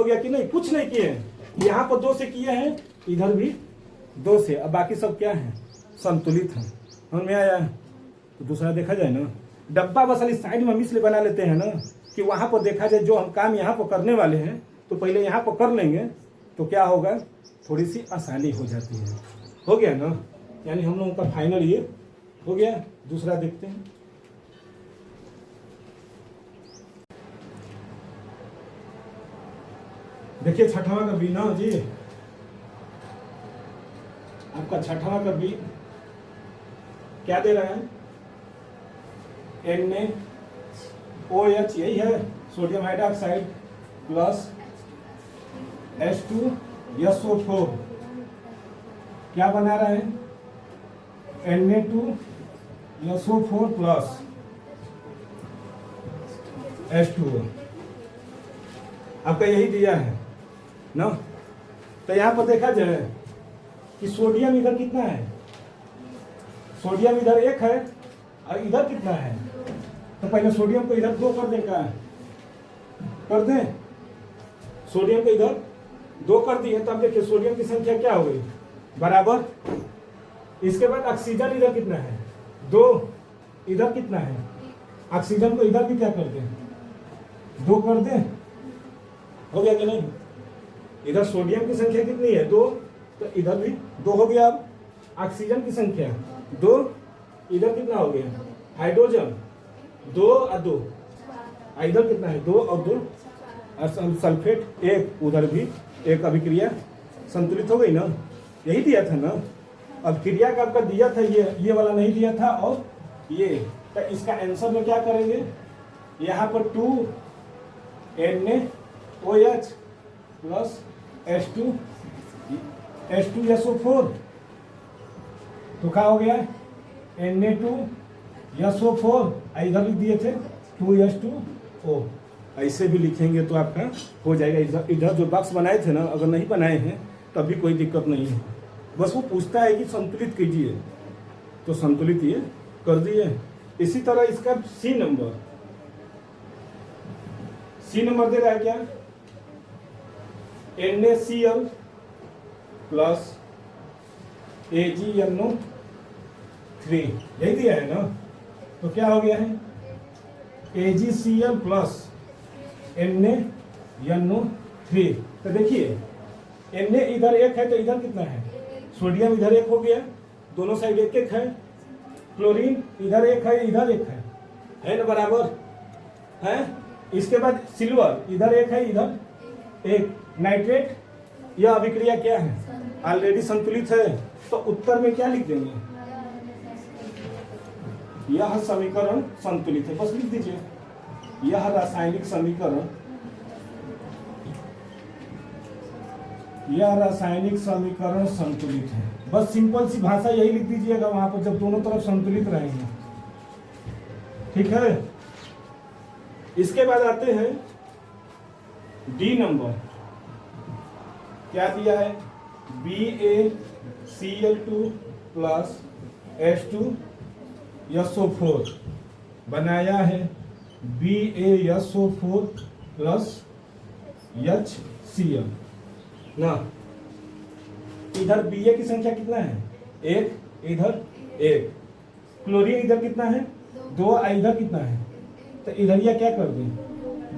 [SPEAKER 1] गया कि नहीं, कुछ नहीं किए हैं, यहाँ पर 2 से किए हैं, इधर भी 2 से, अब बाकी सब क्या है, संतुलित है। समझ में आया, तो दूसरा देखा जाए ना, डब्बा बस इस साइड में हम इसलिए बना लेते हैं ना कि वहां पर देखा जाए जो हम काम यहाँ पर करने वाले हैं तो पहले यहाँ पर कर लेंगे तो क्या होगा, थोड़ी सी आसानी हो जाती है। हो गया ना, यानी हम लोगों का फाइनल ये हो गया। दूसरा देखते हैं, देखिए छठवां का बी ना जी, आपका छठवां का बी क्या दे रहा है, NaOH, यही है सोडियम हाइड्रोक्साइड प्लस H2SO4, क्या बना रहा है, Na2SO4 प्लस H2O, आपका यही दिया है ना। तो यहाँ पर देखा जाए कि सोडियम इधर कितना है, सोडियम इधर 1 है और इधर कितना है, तो पहले सोडियम को इधर 2 कर दें, क्या कर दें, सोडियम को इधर 2 कर दिए, तब देखिए सोडियम की संख्या क्या हो गई, बराबर। इसके बाद ऑक्सीजन इधर कितना है, 2, इधर कितना है, ऑक्सीजन को इधर भी क्या कर दें, 2 कर दें, हो गया कि नहीं। इधर सोडियम की संख्या कितनी है, 2, तो इधर भी 2 हो गया। अब ऑक्सीजन की संख्या 2, इधर कितना हो गया, हाइड्रोजन 2 और 2, इधर कितना है, 2 और 2, और सल्फेट 1, उधर भी 1, अभिक्रिया संतुलित हो गई ना, यही दिया था ना। अब क्रिया का आपका दिया था ये वाला नहीं दिया था, और ये, तो इसका आंसर में क्या करेंगे, यहाँ पर 2 NaOH प्लस H2SO4, तो क्या हो गया, Na2SO4, इधर लिख दिए थे 2H2O, ऐसे भी लिखेंगे तो आपका हो जाएगा। इधर जो बॉक्स बनाए थे ना, अगर नहीं बनाए हैं तब भी कोई दिक्कत नहीं है, बस वो पूछता है कि संतुलित कीजिए, तो संतुलित ये कर दिए। इसी तरह इसका सी नंबर दे रहा है क्या, NaCl प्लस AgNO3, यही दिया है ना। तो क्या हो गया है, AgCl प्लस NaNO3। तो देखिए Na इधर 1 है तो इधर कितना है, सोडियम इधर 1 हो गया, दोनों साइड 1-1 है, क्लोरीन इधर 1 है, इधर 1 है ना, बराबर है। इसके बाद सिल्वर इधर 1 है, इधर 1, नाइट्रेट, यह अभिक्रिया क्या है, ऑलरेडी संतुलित है, तो उत्तर में क्या लिख देंगे, यह समीकरण संतुलित है, बस लिख दीजिए, यह रासायनिक समीकरण, यह रासायनिक समीकरण संतुलित है। बस सिंपल सी भाषा यही लिख दीजिएगा वहां पर, जब दोनों तरफ संतुलित रहेंगे, ठीक है। इसके बाद आते हैं डी नंबर, क्या दिया है, BaCl2 प्लस H2SO4 बनाया है, BaSO4 प्लस HCl ना। इधर Ba की संख्या कितना है, 1, इधर 1। क्लोरीन इधर कितना है 2, इधर कितना है, तो इधर यह क्या कर दें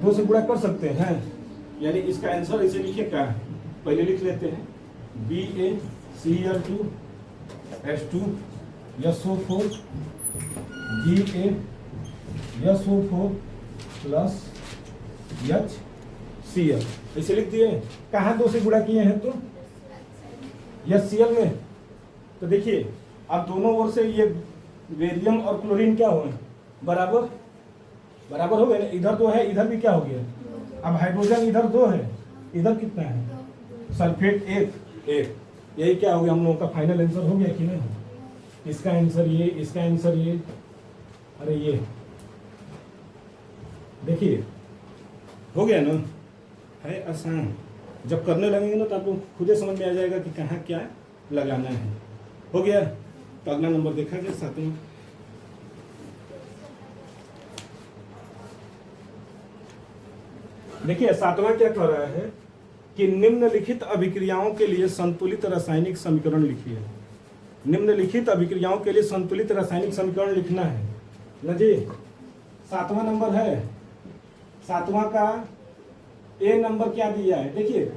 [SPEAKER 1] 2 से गुणा कर सकते हैं, यानी इसका आंसर इसे लिखिए क्या है, पहले लिख लेते हैं BaCl2 H2 SO4 BaSO4 plus HCl, ऐसे लिख दिए। कहाँ 2 से गुणा किए हैं तो HCl में, तो देखिए अब दोनों ओर से ये बेरियम और क्लोरीन क्या हुए बराबर बराबर हो गए ना, इधर 2 है इधर भी क्या हो गया, अब हाइड्रोजन इधर 2 है इधर कितना है, सल्फेट 1। यही क्या हो गया, हम लोगों का फाइनल आंसर हो गया कि नहीं, इसका आंसर ये, इसका आंसर ये, अरे ये देखिए हो गया ना, है आसान। जब करने लगेंगे ना तो आपको खुद ही समझ में आ जाएगा कि कहाँ क्या लगाना है। हो गया, तो अगला नंबर देखा जाए 7वां। देखिए 7वां क्या कह रहा है कि निम्नलिखित अभिक्रियाओं के लिए संतुलित रासायनिक समीकरण लिखिए। निम्नलिखित अभिक्रियाओं के लिए संतुलित रासायनिक समीकरण लिखना है ना जी। 7वां नंबर है, 7वां का ए नंबर क्या दिया है, देखिए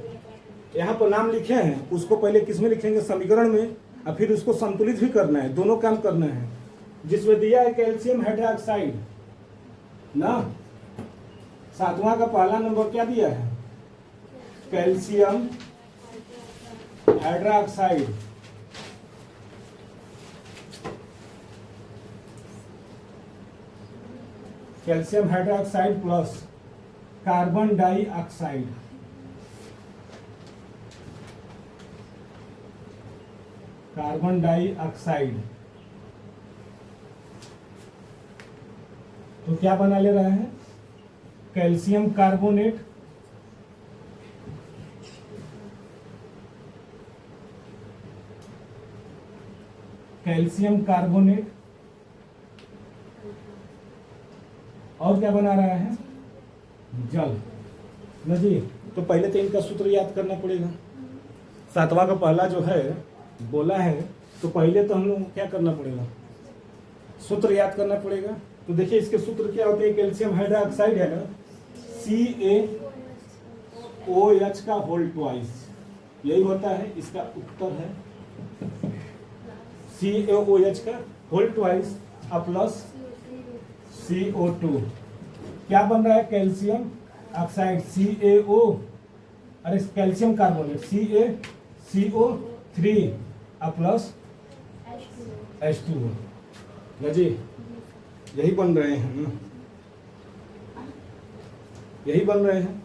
[SPEAKER 1] यहाँ पर नाम लिखे हैं, उसको पहले किस में लिखेंगे, समीकरण में, और फिर उसको संतुलित भी करना है, दोनों काम करना है। जिसमें दिया है कैल्शियम हाइड्रोक्साइड ना, 7वां का पहला नंबर क्या दिया है, calcium hydroxide, calcium hydroxide plus carbon dioxide, carbon dioxide, तो क्या बना ले रहा है, कैल्शियम कार्बोनेट, कैल्शियम कार्बोनेट, और क्या बना रहा है, जल ना जी। तो पहले तो इनका सूत्र याद करना पड़ेगा। 7वां का पहला जो है बोला है, तो पहले तो हम लोग क्या करना पड़ेगा, सूत्र याद करना पड़ेगा। तो देखिए इसके सूत्र क्या होते हैं, कैल्शियम हाइड्रोक्साइड है ना, CaOH का होल ट्वाइस, यही होता है, इसका उत्तर है CaOH का होल ट्वाइस प्लस CO2, क्या बन रहा है, कैल्शियम ऑक्साइड CaO, अरे calcium carbonate CaCO3 plus H2O ना जी, यही बन रहे हैं ना, यही बन रहे हैं।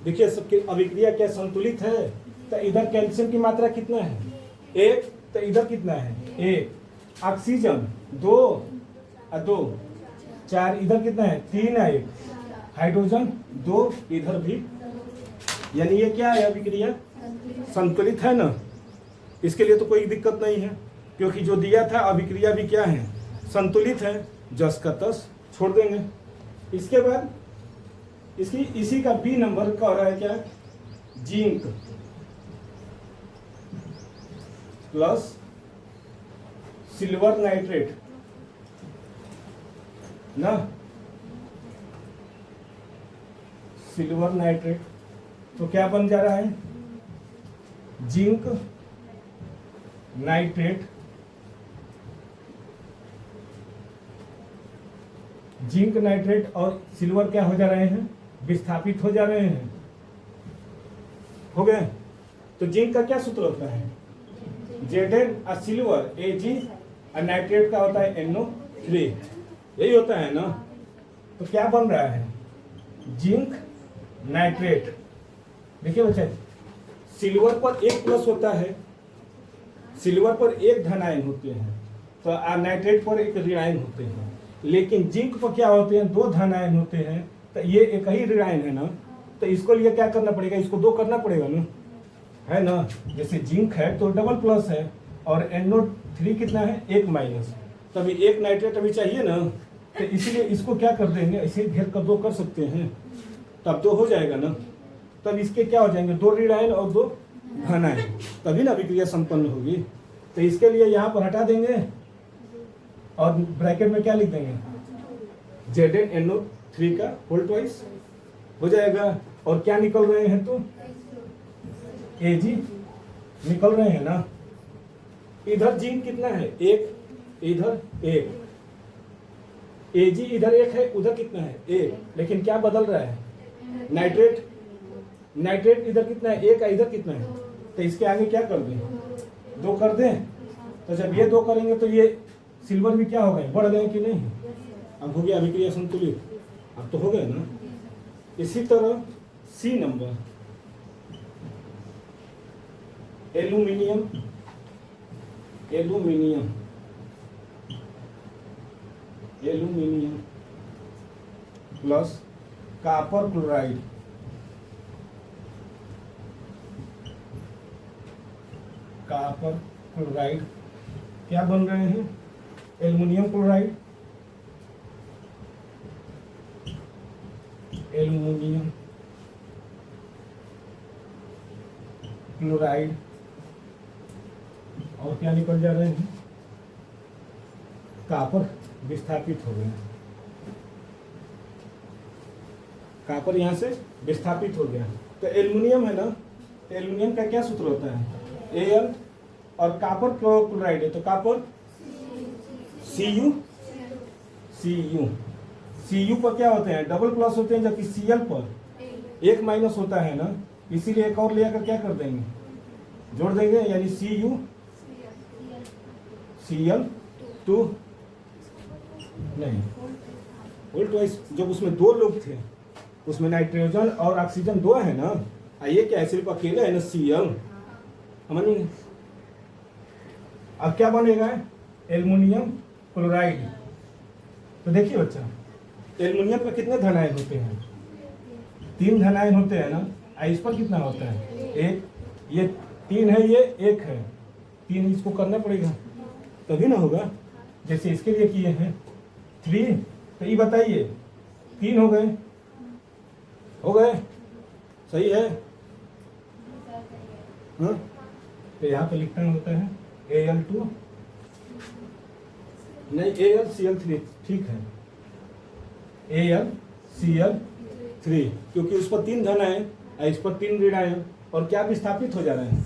[SPEAKER 1] देखिए सबकी अभिक्रिया क्या संतुलित है, तो इधर कैल्शियम की मात्रा कितना है 1, तो इधर कितना है 1, ऑक्सीजन 2 और 2 4, इधर कितना है 3 है 1, हाइड्रोजन 2 इधर भी, यानी ये क्या है अभिक्रिया संतुलित है ना। इसके लिए तो कोई दिक्कत नहीं है, क्योंकि जो दिया था अभिक्रिया भी क्या है संतुलित है, जस का तस छोड़ देंगे। इसके बाद इसी का बी नंबर कह रहा है क्या, जिंक प्लस सिल्वर नाइट्रेट ना, सिल्वर नाइट्रेट, तो क्या बन जा रहा है, जिंक नाइट्रेट, जिंक नाइट्रेट और सिल्वर क्या हो जा रहे हैं, विस्थापित हो जा रहे हैं, हो गए। तो जिंक का क्या सूत्र होता है, Zn और सिल्वर Ag और नाइट्रेट का होता है NO3, यही होता है ना। तो क्या बन रहा है, जिंक नाइट्रेट। देखिए बच्चे, सिल्वर पर 1 प्लस होता है, सिल्वर पर 1 धन आयन होते हैं, तो नाइट्रेट पर 1 ऋण आयन होते हैं, लेकिन जिंक पर क्या होते हैं 2 धन आयन होते हैं, तो ये एक ही ऋण आयन है ना, तो इसको लिए क्या करना पड़ेगा, इसको 2 करना पड़ेगा ना, है ना। जैसे जिंक है तो डबल प्लस है, और NO3 कितना है 1 माइनस, तभी 1 नाइट्रेट अभी चाहिए ना, तो इसीलिए इसको क्या कर देंगे, इसे घेर कर 2 कर सकते हैं, तब 2 हो जाएगा ना। तब इसके क्या हो जाएंगे, 2 ऋण आयन और 2 धन आयन, तभी ना अभिक्रिया संपन्न होगी। तो इसके लिए यहाँ पर हटा देंगे, और ब्रैकेट में क्या लिख देंगे, ZnNO3 का होल ट्वाइस हो जाएगा। और क्या निकल रहे हैं तो Ag निकल रहे हैं ना। इधर जीन कितना है, एक, इधर एक, Ag इधर एक है, उधर कितना है, एक, लेकिन क्या बदल रहा है, नाइट्रेट। नाइट्रेट इधर कितना है, एक, इधर कितना है, तो इसके आगे क्या कर दें, 2 कर दें। तो जब ये 2 करेंगे तो ये सिल्वर भी क्या हो गए, बढ़ गए कि नहीं, अब हो गया अभिक्रिया संतुलित, अब तो हो गया ना। इसी तरह C number, aluminium, aluminium, aluminium plus copper chloride, copper chloride क्या बन रहे हैं, एल्युमिनियम क्लोराइड, एल्युमिनियम क्लोराइड, और क्या निकल जा रहे हैं, कॉपर विस्थापित हो गया, कॉपर यहां से विस्थापित हो गया। तो एल्युमिनियम है ना, एल्युमिनियम का क्या सूत्र होता है, Al, और कॉपर क्लोराइड है तो कॉपर Cu, Cu पर क्या होते हैं, डबल प्लस होते हैं, जबकि Cl पर एक माइनस होता है ना, इसीलिए एक और लेकर क्या कर देंगे, जोड़ देंगे, यानी Cl2 नहीं, उल्ट वाइज। जब उसमें 2 लोग थे, उसमें नाइट्रोजन और ऑक्सीजन 2 है ना, आइए क्या सिर्फ अकेला है ना Cl, समझ में। अब क्या बनेगा, एल्युमिनियम क्लोराइड। तो देखिए बच्चा, एल्युमिनियम पर कितने धन आयन होते हैं, 3 धन आयन होते हैं ना। इस पर कितना होता है, 1, ये 3 है, ये 1 है, 3 इसको करना पड़ेगा तभी ना होगा। जैसे इसके लिए किए हैं 3, तो ये बताइए 3 हो गए, सही है हाँ? तो यहाँ पे लिखना होता है Al2 नहीं, AlCl3, ठीक है, AlCl3, क्योंकि उस पर 3 धन आयन, इस पर 3 ऋण आयन, और क्या विस्थापित हो जा रहे हैं,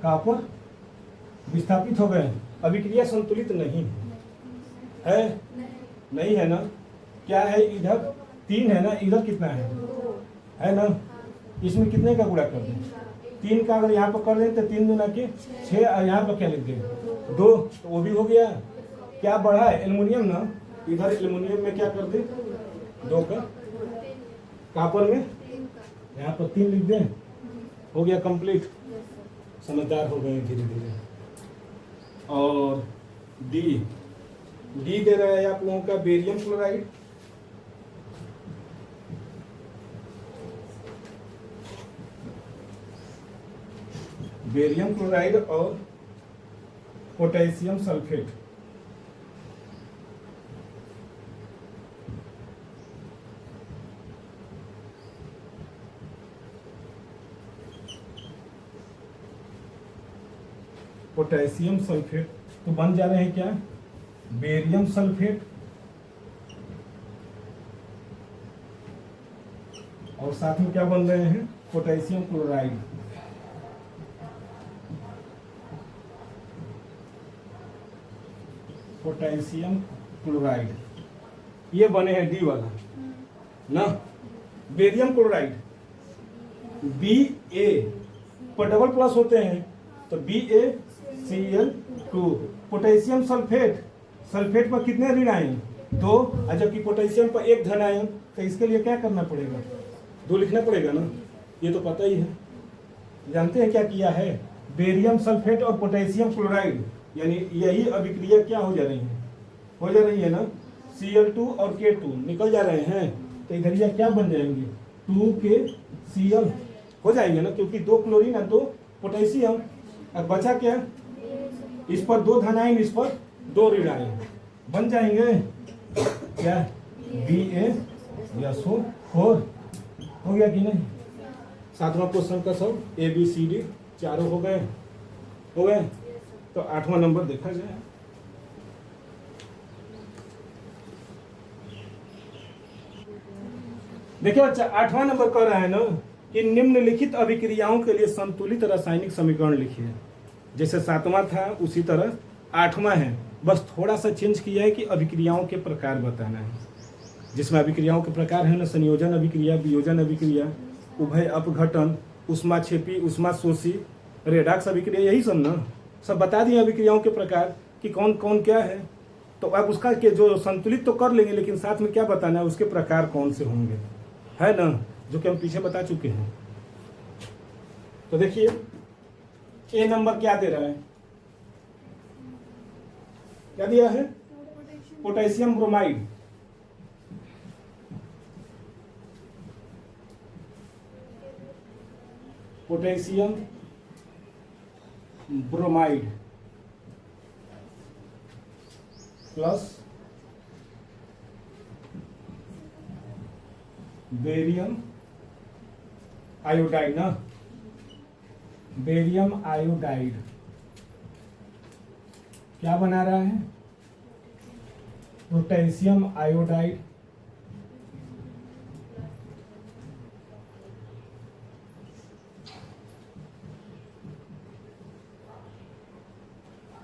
[SPEAKER 1] कॉपर विस्थापित हो गए। अभिक्रिया संतुलित नहीं है, नहीं है ना। क्या है, इधर 3 है ना, इधर कितना है ना, इसमें कितने का गुणा कर दें, 3 का अगर यहाँ पर कर दें तो 3 गुना के 6, और यहाँ पर क्या लिख दें 2, तो वो भी हो गया। क्या बढ़ा है, एल्युमिनियम ना, इधर एल्युमिनियम में क्या कर दें 2 का, कॉपर में यहाँ पर 3 लिख दें, हो गया कंप्लीट। समझदार हो गए धीरे धीरे। और डी दे रहा है आप लोगों का बेरियम क्लोराइड, बेरियम क्लोराइड और पोटेशियम सल्फेट। पोटेशियम सल्फेट तो बन जा रहे हैं क्या, बेरियम सल्फेट और साथ में क्या बन रहे हैं, पोटेशियम क्लोराइड। पोटेशियम क्लोराइड ये बने हैं डी वाला ना। बेरियम क्लोराइड Ba पर डबल प्लस होते हैं तो BaCl2। पोटेशियम सल्फेट, सल्फेट पर कितने ऋण आयन 2, जबकि पोटेशियम पर 1 धन आयन, तो इसके लिए क्या करना पड़ेगा 2 लिखना पड़ेगा ना, ये तो पता ही है। जानते हैं क्या किया है, बेरियम सल्फेट और पोटेशियम क्लोराइड, यानी यही अभिक्रिया क्या हो जा रही है ना, Cl2 और K2 निकल जा रहे हैं, तो इधर ये क्या बन जाएंगे 2KCl हो जाएंगे ना, क्योंकि 2 क्लोरीन और 2 पोटेशियम। अब बचा क्या, इस पर 2 धन आयन, इस पर 2 ऋण आयन, बन जाएंगे क्या BaSO4 हो गया कि नहीं। 7वां क्वेश्चन का सब ABCD चारों हो गए। तो 8वां नंबर देखा जाए। देखिए बच्चा 8वां नंबर कह रहा है ना कि निम्नलिखित अभिक्रियाओं के लिए संतुलित रासायनिक समीकरण लिखिए। जैसे 7वां था उसी तरह 8वां है, बस थोड़ा सा चेंज किया है कि अभिक्रियाओं के प्रकार बताना है। जिसमें अभिक्रियाओं के प्रकार है ना, संयोजन अभिक्रिया, वियोजन अभिक्रिया, उभय अपघटन, ऊष्माक्षेपी, ऊष्माशोषी, रेडॉक्स अभिक्रिया, यही सब ना, सब बता दिए अभिक्रियाओं के प्रकार कि कौन कौन क्या है। तो अब उसका के जो संतुलित तो कर लेंगे, लेकिन साथ में क्या बताना है, उसके प्रकार कौन से होंगे, है ना, जो कि हम पीछे बता चुके हैं। तो देखिए ए नंबर क्या दे रहा है, क्या दिया है, potassium bromide. Potassium bromide plus barium iodide ना, बेरियम आयोडाइड क्या बना रहा है, पोटेशियम आयोडाइड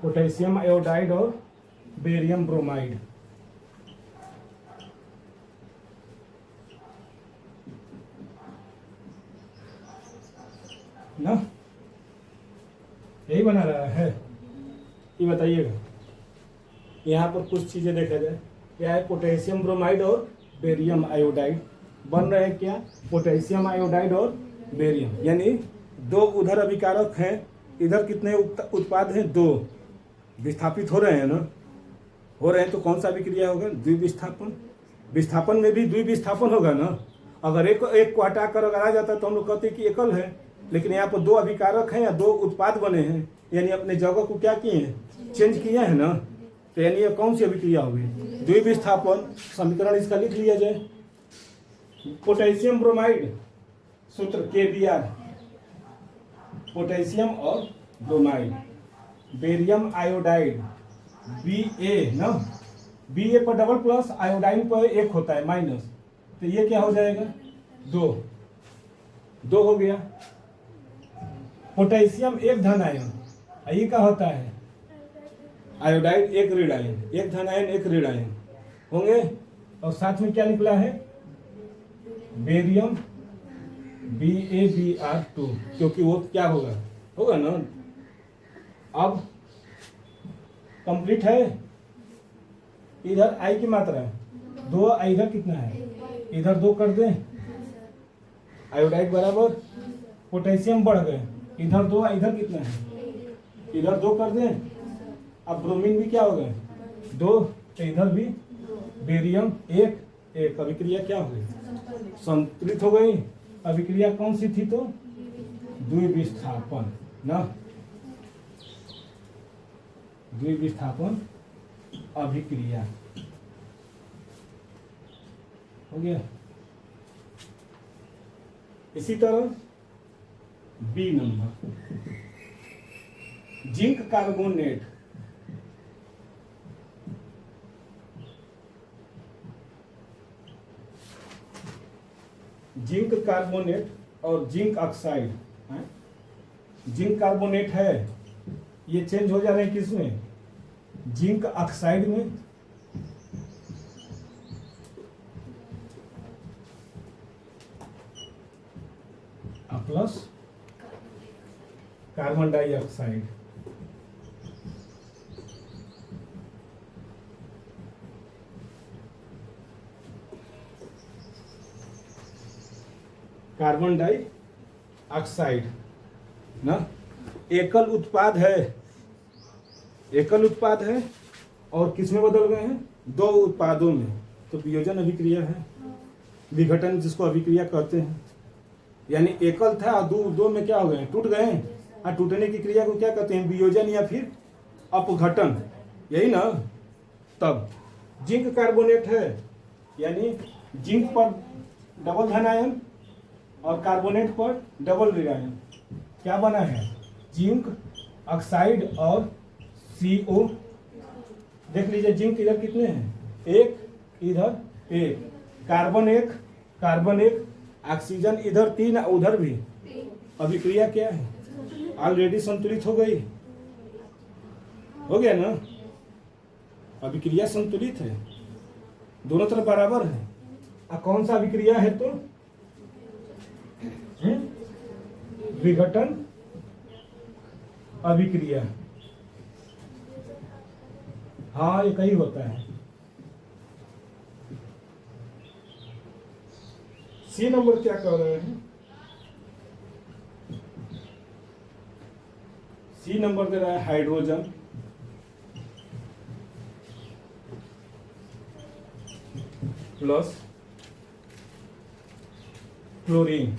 [SPEAKER 1] पोटेशियम आयोडाइड और बेरियम ब्रोमाइड। ना यही बना रहा है, ये बताइएगा। यहाँ पर कुछ चीजें देखा जाए, क्या है, पोटेशियम ब्रोमाइड और बेरियम आयोडाइड बन रहे हैं, क्या, पोटेशियम आयोडाइड और बेरियम, यानी दो उधर अभिकारक हैं, इधर कितने उत्पाद हैं, दो विस्थापित हो रहे हैं ना, हो रहे हैं, तो कौन सा अभिक्रिया होगा, द्विविस्थापन। विस्थापन में भी द्विविस्थापन होगा ना। अगर एक को हटाकर अगर आ जाता तो हम लोग कहते कि एकल है, लेकिन यहाँ पर दो अभिकारक हैं या दो उत्पाद बने हैं, यानी अपने जगह को क्या किए हैं, चेंज किए हैं ना। तो यानी ये कौन सी अभिक्रिया होगी, द्विविस्थापन। समीकरण इसका लिख लिया जाए, पोटेशियम ब्रोमाइड, सूत्र KBr, पोटेशियम और ब्रोमाइड, बेरियम आयोडाइड Ba ना, Ba पर डबल प्लस, आयोडाइन पर एक होता है माइनस, तो ये क्या हो जाएगा, दो हो गया। पोटेशियम एक धन आयन, ये क्या होता है, आयोडाइड एक ऋण आयन, एक धन आयन एक ऋण आयन होंगे। और साथ में क्या निकला है, बेरियम BaBr2, क्योंकि वो क्या होगा ना। अब कंप्लीट है, इधर आई की मात्रा दो, इधर कितना है, इधर दो कर दें, आयोडाइड बराबर पोटेशियम बढ़ गए, इधर दो, इधर कितना है, इधर दो कर दें। अब ब्रोमीन भी क्या हो गए, दो, तो इधर भी बेरियम एक अभिक्रिया क्या हो गई, संतुलित हो गई। अभिक्रिया कौन सी थी, तो द्विविस्थापन ना, द्विविस्थापन अभिक्रिया हो गया। इसी तरह B number, zinc carbonate, zinc carbonate और जिंक ऑक्साइड। जिंक कार्बोनेट है, ये चेंज हो जा रहे हैं किसमें, जिंक ऑक्साइड में, plus carbon dioxide. Carbon dioxide ना, एकल उत्पाद है और किस में बदल गए हैं, दो उत्पादों में, तो वियोजन अभिक्रिया है, विघटन जिसको अभिक्रिया कहते हैं। यानी एकल था और दो में क्या हो गए, टूट गए, और टूटने की क्रिया को क्या कहते हैं, वियोजन या फिर अपघटन, यही ना। तब जिंक कार्बोनेट है, यानी जिंक पर डबल धन आयन और कार्बोनेट पर डबल ऋण आयन, क्या बना है, जिंक ऑक्साइड और CO। देख लीजिए जिंक इधर कितने हैं, एक, इधर एक, कार्बन एक, कार्बन एक, ऑक्सीजन इधर 3 उधर भी, अभिक्रिया क्या है, ऑलरेडी संतुलित हो गई, हो गया ना, अभिक्रिया संतुलित है, दोनों तरफ बराबर है। अब कौन सा अभिक्रिया है तो विघटन अभिक्रिया, हाँ एक ही होता है। सी नंबर क्या कह रहे हैं, सी नंबर दे रहा है hydrogen plus chlorine,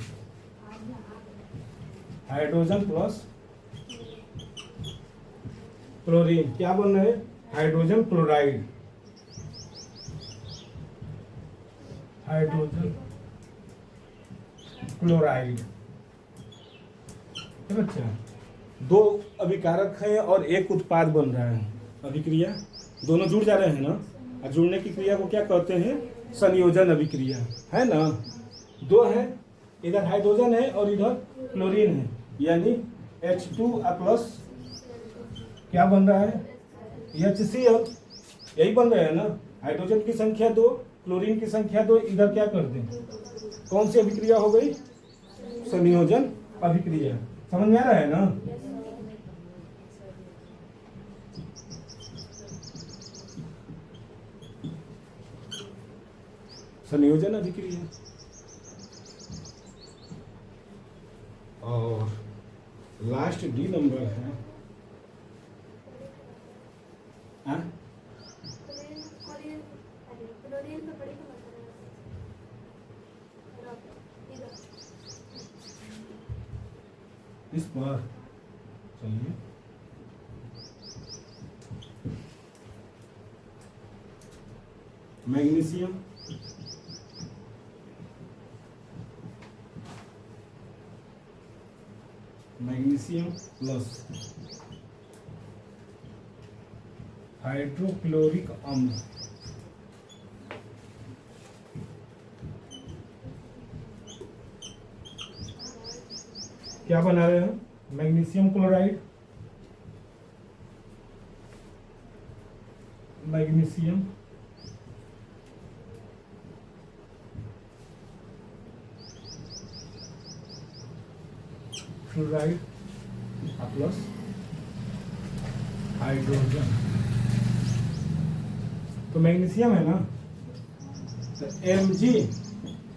[SPEAKER 1] hydrogen plus chlorine क्या बन रहा है, हाइड्रोजन क्लोराइड, हाइड्रोजन क्लोराइड। अच्छा, दो अभिकारक हैं और एक उत्पाद बन रहा है, अभिक्रिया दोनों जुड़ जा रहे हैं ना, और जुड़ने की क्रिया को क्या कहते हैं, संयोजन अभिक्रिया, है ना। दो है, इधर हाइड्रोजन है और इधर क्लोरीन है, यानी H2 प्लस क्या बन रहा है, HCl, यही बन रहा है ना। हाइड्रोजन की संख्या 2, क्लोरीन की संख्या 2, इधर क्या कर दें, कौन सी अभिक्रिया हो गई, संयोजन अभिक्रिया। समझ में आ रहा है ना। संयोजन अभिक्रिया। और लास्ट डी नंबर है, इस पर चलिए मैग्नीशियम, मैग्नीशियम प्लस हाइड्रोक्लोरिक अम्ल, क्या बना रहे हैं, magnesium chloride, magnesium chloride plus hydrogen. तो मैग्नीशियम है ना, तो Mg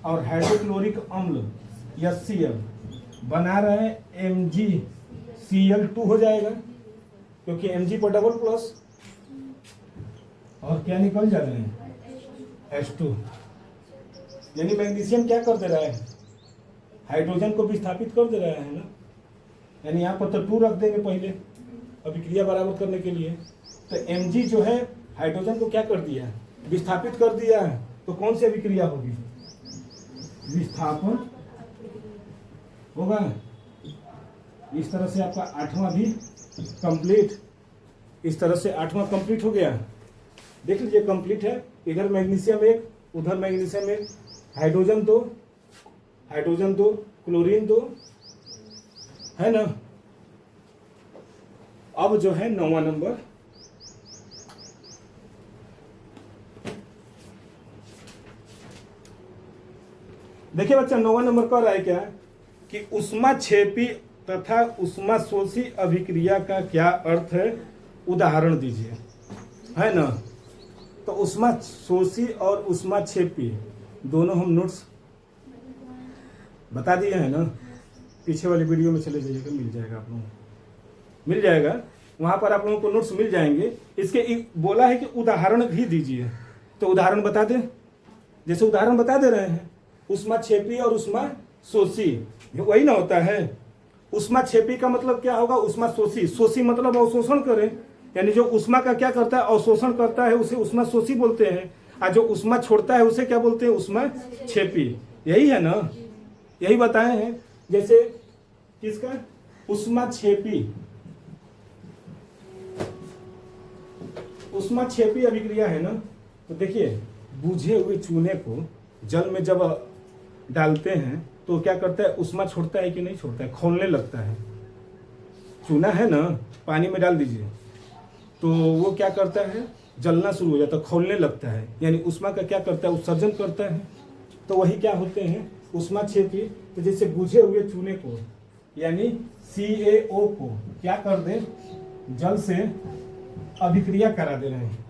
[SPEAKER 1] और हाइड्रोक्लोरिक अम्ल HCl बना रहे हैं MgCl2 हो जाएगा, क्योंकि Mg पर डबल प्लस, और क्या निकल जा रहे हैं H2, यानी मैग्नीशियम क्या कर दे रहा है, हाइड्रोजन को विस्थापित कर दे रहा है ना। यानी यहाँ पर तो 2 रख देंगे पहले अभिक्रिया बराबर करने के लिए, तो Mg जो है हाइड्रोजन को क्या कर दिया, विस्थापित कर दिया है, तो कौन सी अभिक्रिया होगी, विस्थापन होगा। इस तरह से आपका 8वां भी कंप्लीट, इस तरह से 8वां कंप्लीट हो गया। देख लीजिए कंप्लीट है, इधर मैग्नीशियम 1, उधर मैग्नीशियम 1, हाइड्रोजन 2, हाइड्रोजन 2, क्लोरीन 2, है ना। अब जो है 9वां नंबर, देखिए बच्चा 9वां नंबर कह रहा है क्या कि उष्माक्षेपी तथा उष्माशोषी अभिक्रिया का क्या अर्थ है, उदाहरण दीजिए, है ना। तो उष्माशोषी और उष्माक्षेपी दोनों हम नोट्स बता दिए हैं ना, पीछे वाली वीडियो में चले जाइएगा, मिल जाएगा आप लोगों को, मिल जाएगा वहाँ पर आप लोगों को नोट्स मिल जाएंगे। इसके बोला है कि उदाहरण भी दीजिए, तो उदाहरण बता दें, जैसे उदाहरण बता दे रहे हैं, उष्माक्षेपी और उष्माशोषी वही ना होता है। उष्माक्षेपी का मतलब क्या होगा, उष्माशोषी, शोषी मतलब अवशोषण करें, यानी जो उष्मा का क्या करता है, अवशोषण करता है, उसे उष्माशोषी बोलते हैं, और जो उष्मा छोड़ता है उसे क्या बोलते हैं, उष्माक्षेपी। यही है ना, यही बताए हैं। जैसे किसका, उष्माक्षेपी, उष्माक्षेपी अभिक्रिया है ना। तो देखिए बुझे हुए चूने को जल में जब डालते हैं तो क्या करता है, उष्मा छोड़ता है कि नहीं छोड़ता है, खौलने लगता है। चूना है ना, पानी में डाल दीजिए तो वो क्या करता है, जलना शुरू हो जाता है, खौलने लगता है, यानी उष्मा का क्या करता है, उत्सर्जन करता है। तो वही क्या होते हैं, उष्मा क्षेपी। तो जैसे बुझे हुए चूने को यानी CaO को क्या कर दें, जल से अभिक्रिया करा दे रहे हैं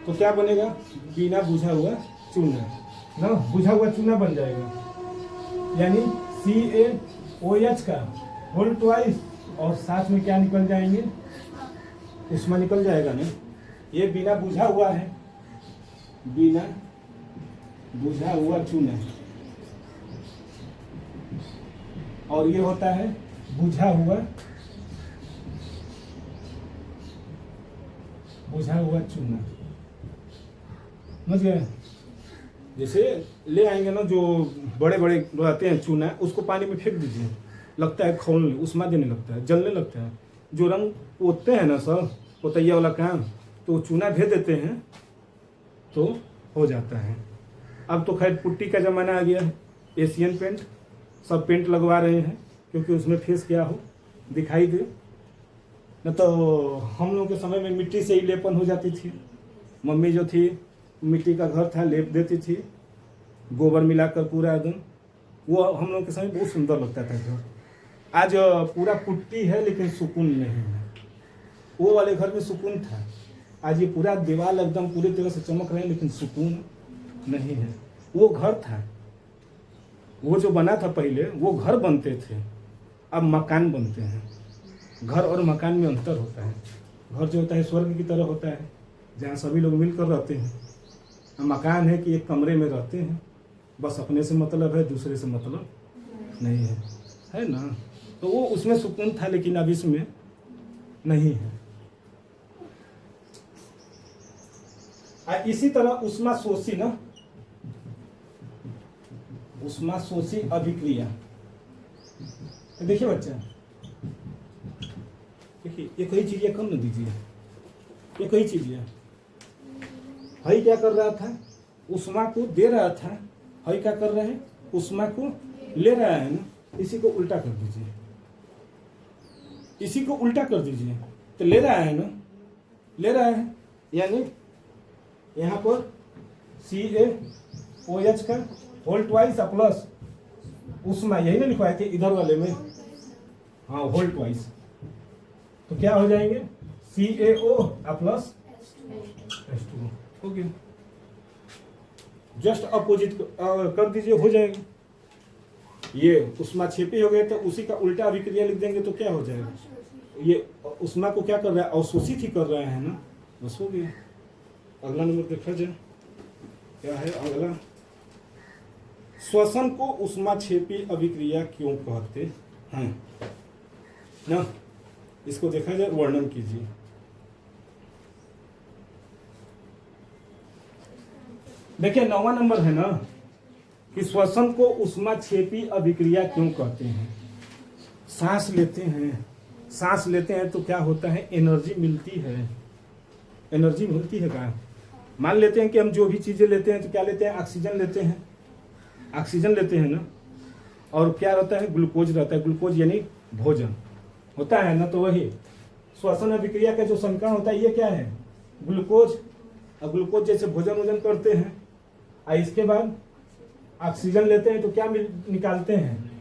[SPEAKER 1] तो क्या बनेगा, बिना बुझा हुआ चूना ना, बुझा हुआ चूना बन जाएगा, यानी CaOH का होल ट्वाइस, और साथ में क्या निकल जाएंगे, उष्मा निकल जाएगा ना। ये बिना बुझा हुआ है, बिना बुझा हुआ चूना, और ये होता है बुझा हुआ चूना। समझ गए? जैसे ले आएंगे ना जो बड़े बड़े रहते हैं चूना, उसको पानी में फेंक दीजिए, लगता है खौलने, उष्मा देने लगता है, जलने लगता है। जो रंग पोतते हैं ना सब, पोतैया वाला काम, तो चूना भेज देते हैं तो हो जाता है। अब तो खैर पुट्टी का ज़माना आ गया है, एशियन पेंट, सब पेंट लगवा रहे हैं क्योंकि उसमें फेस क्या हो, दिखाई दे। न तो हम लोगों के समय में मिट्टी से ही लेपन हो जाती थी। मम्मी जो थी, मिट्टी का घर था, लेप देती थी, गोबर मिलाकर पूरा एकदम, वो हम लोगों के समय बहुत सुंदर लगता था घर। आज पूरा पुट्टी है लेकिन सुकून नहीं है। वो वाले घर में सुकून था, आज ये पूरा दीवार एकदम पूरी तरह से चमक रहे हैं लेकिन सुकून नहीं है। वो घर था, वो जो बना था पहले, वो घर बनते थे, अब मकान बनते हैं। घर और मकान में अंतर होता है। घर जो होता है स्वर्ग की तरह होता है, जहाँ सभी लोग मिलकर रहते हैं। मकान है कि एक कमरे में रहते हैं, बस अपने से मतलब है, दूसरे से मतलब नहीं है ना। तो वो उसमें सुकून था लेकिन अब इसमें नहीं है। इसी तरह उष्मा शोषी ना, उष्मा शोषी अभिक्रिया। तो देखिए बच्चा, देखिए ये कई चीजें कम न दीजिए, ये कई चीजें हई क्या कर रहा था, उष्मा को दे रहा था, हई क्या कर रहे हैं, उष्मा को ले रहा है ना। इसी को उल्टा कर दीजिए, इसी को उल्टा कर दीजिए, तो ले रहा है ना, ले रहा है, यानी यहाँ पर CaOH का होल ट्वाइस प्लस उष्मा, यही ना लिखवाए थे इधर वाले में, हाँ होल ट्वाइस, तो क्या हो जाएंगे CaO plus H2O। Okay, just opposite कर दीजिए, हो जाएगा। ये उष्मा क्षेपी हो गए तो उसी का उल्टा अभिक्रिया लिख देंगे तो क्या हो जाएगा, ये उष्मा को क्या कर रहा है, अवशोषित ही कर रहा है ना, बस हो गया। अगला नंबर देखा जाए, क्या है अगला, श्वसन को उष्मा क्षेपी अभिक्रिया क्यों कहते हैं ना, इसको देखा जाए, वर्णन कीजिए। देखिए 9वां नंबर है ना कि श्वसन को उष्मा क्षेपी अभिक्रिया क्यों कहते हैं। सांस लेते हैं, सांस लेते हैं तो क्या होता है, एनर्जी मिलती है, एनर्जी मिलती है। क्या मान लेते हैं कि हम जो भी चीजें लेते हैं तो क्या लेते हैं, ऑक्सीजन लेते हैं, ऑक्सीजन लेते हैं ना, और क्या रहता है, ग्लूकोज रहता है, ग्लूकोज यानी भोजन होता है ना। तो वही श्वसन अभिक्रिया का जो संकरण होता है, ये क्या है, ग्लूकोज। और ग्लूकोज जैसे भोजन वोजन करते हैं, और इसके बाद ऑक्सीजन लेते हैं तो क्या निकालते हैं,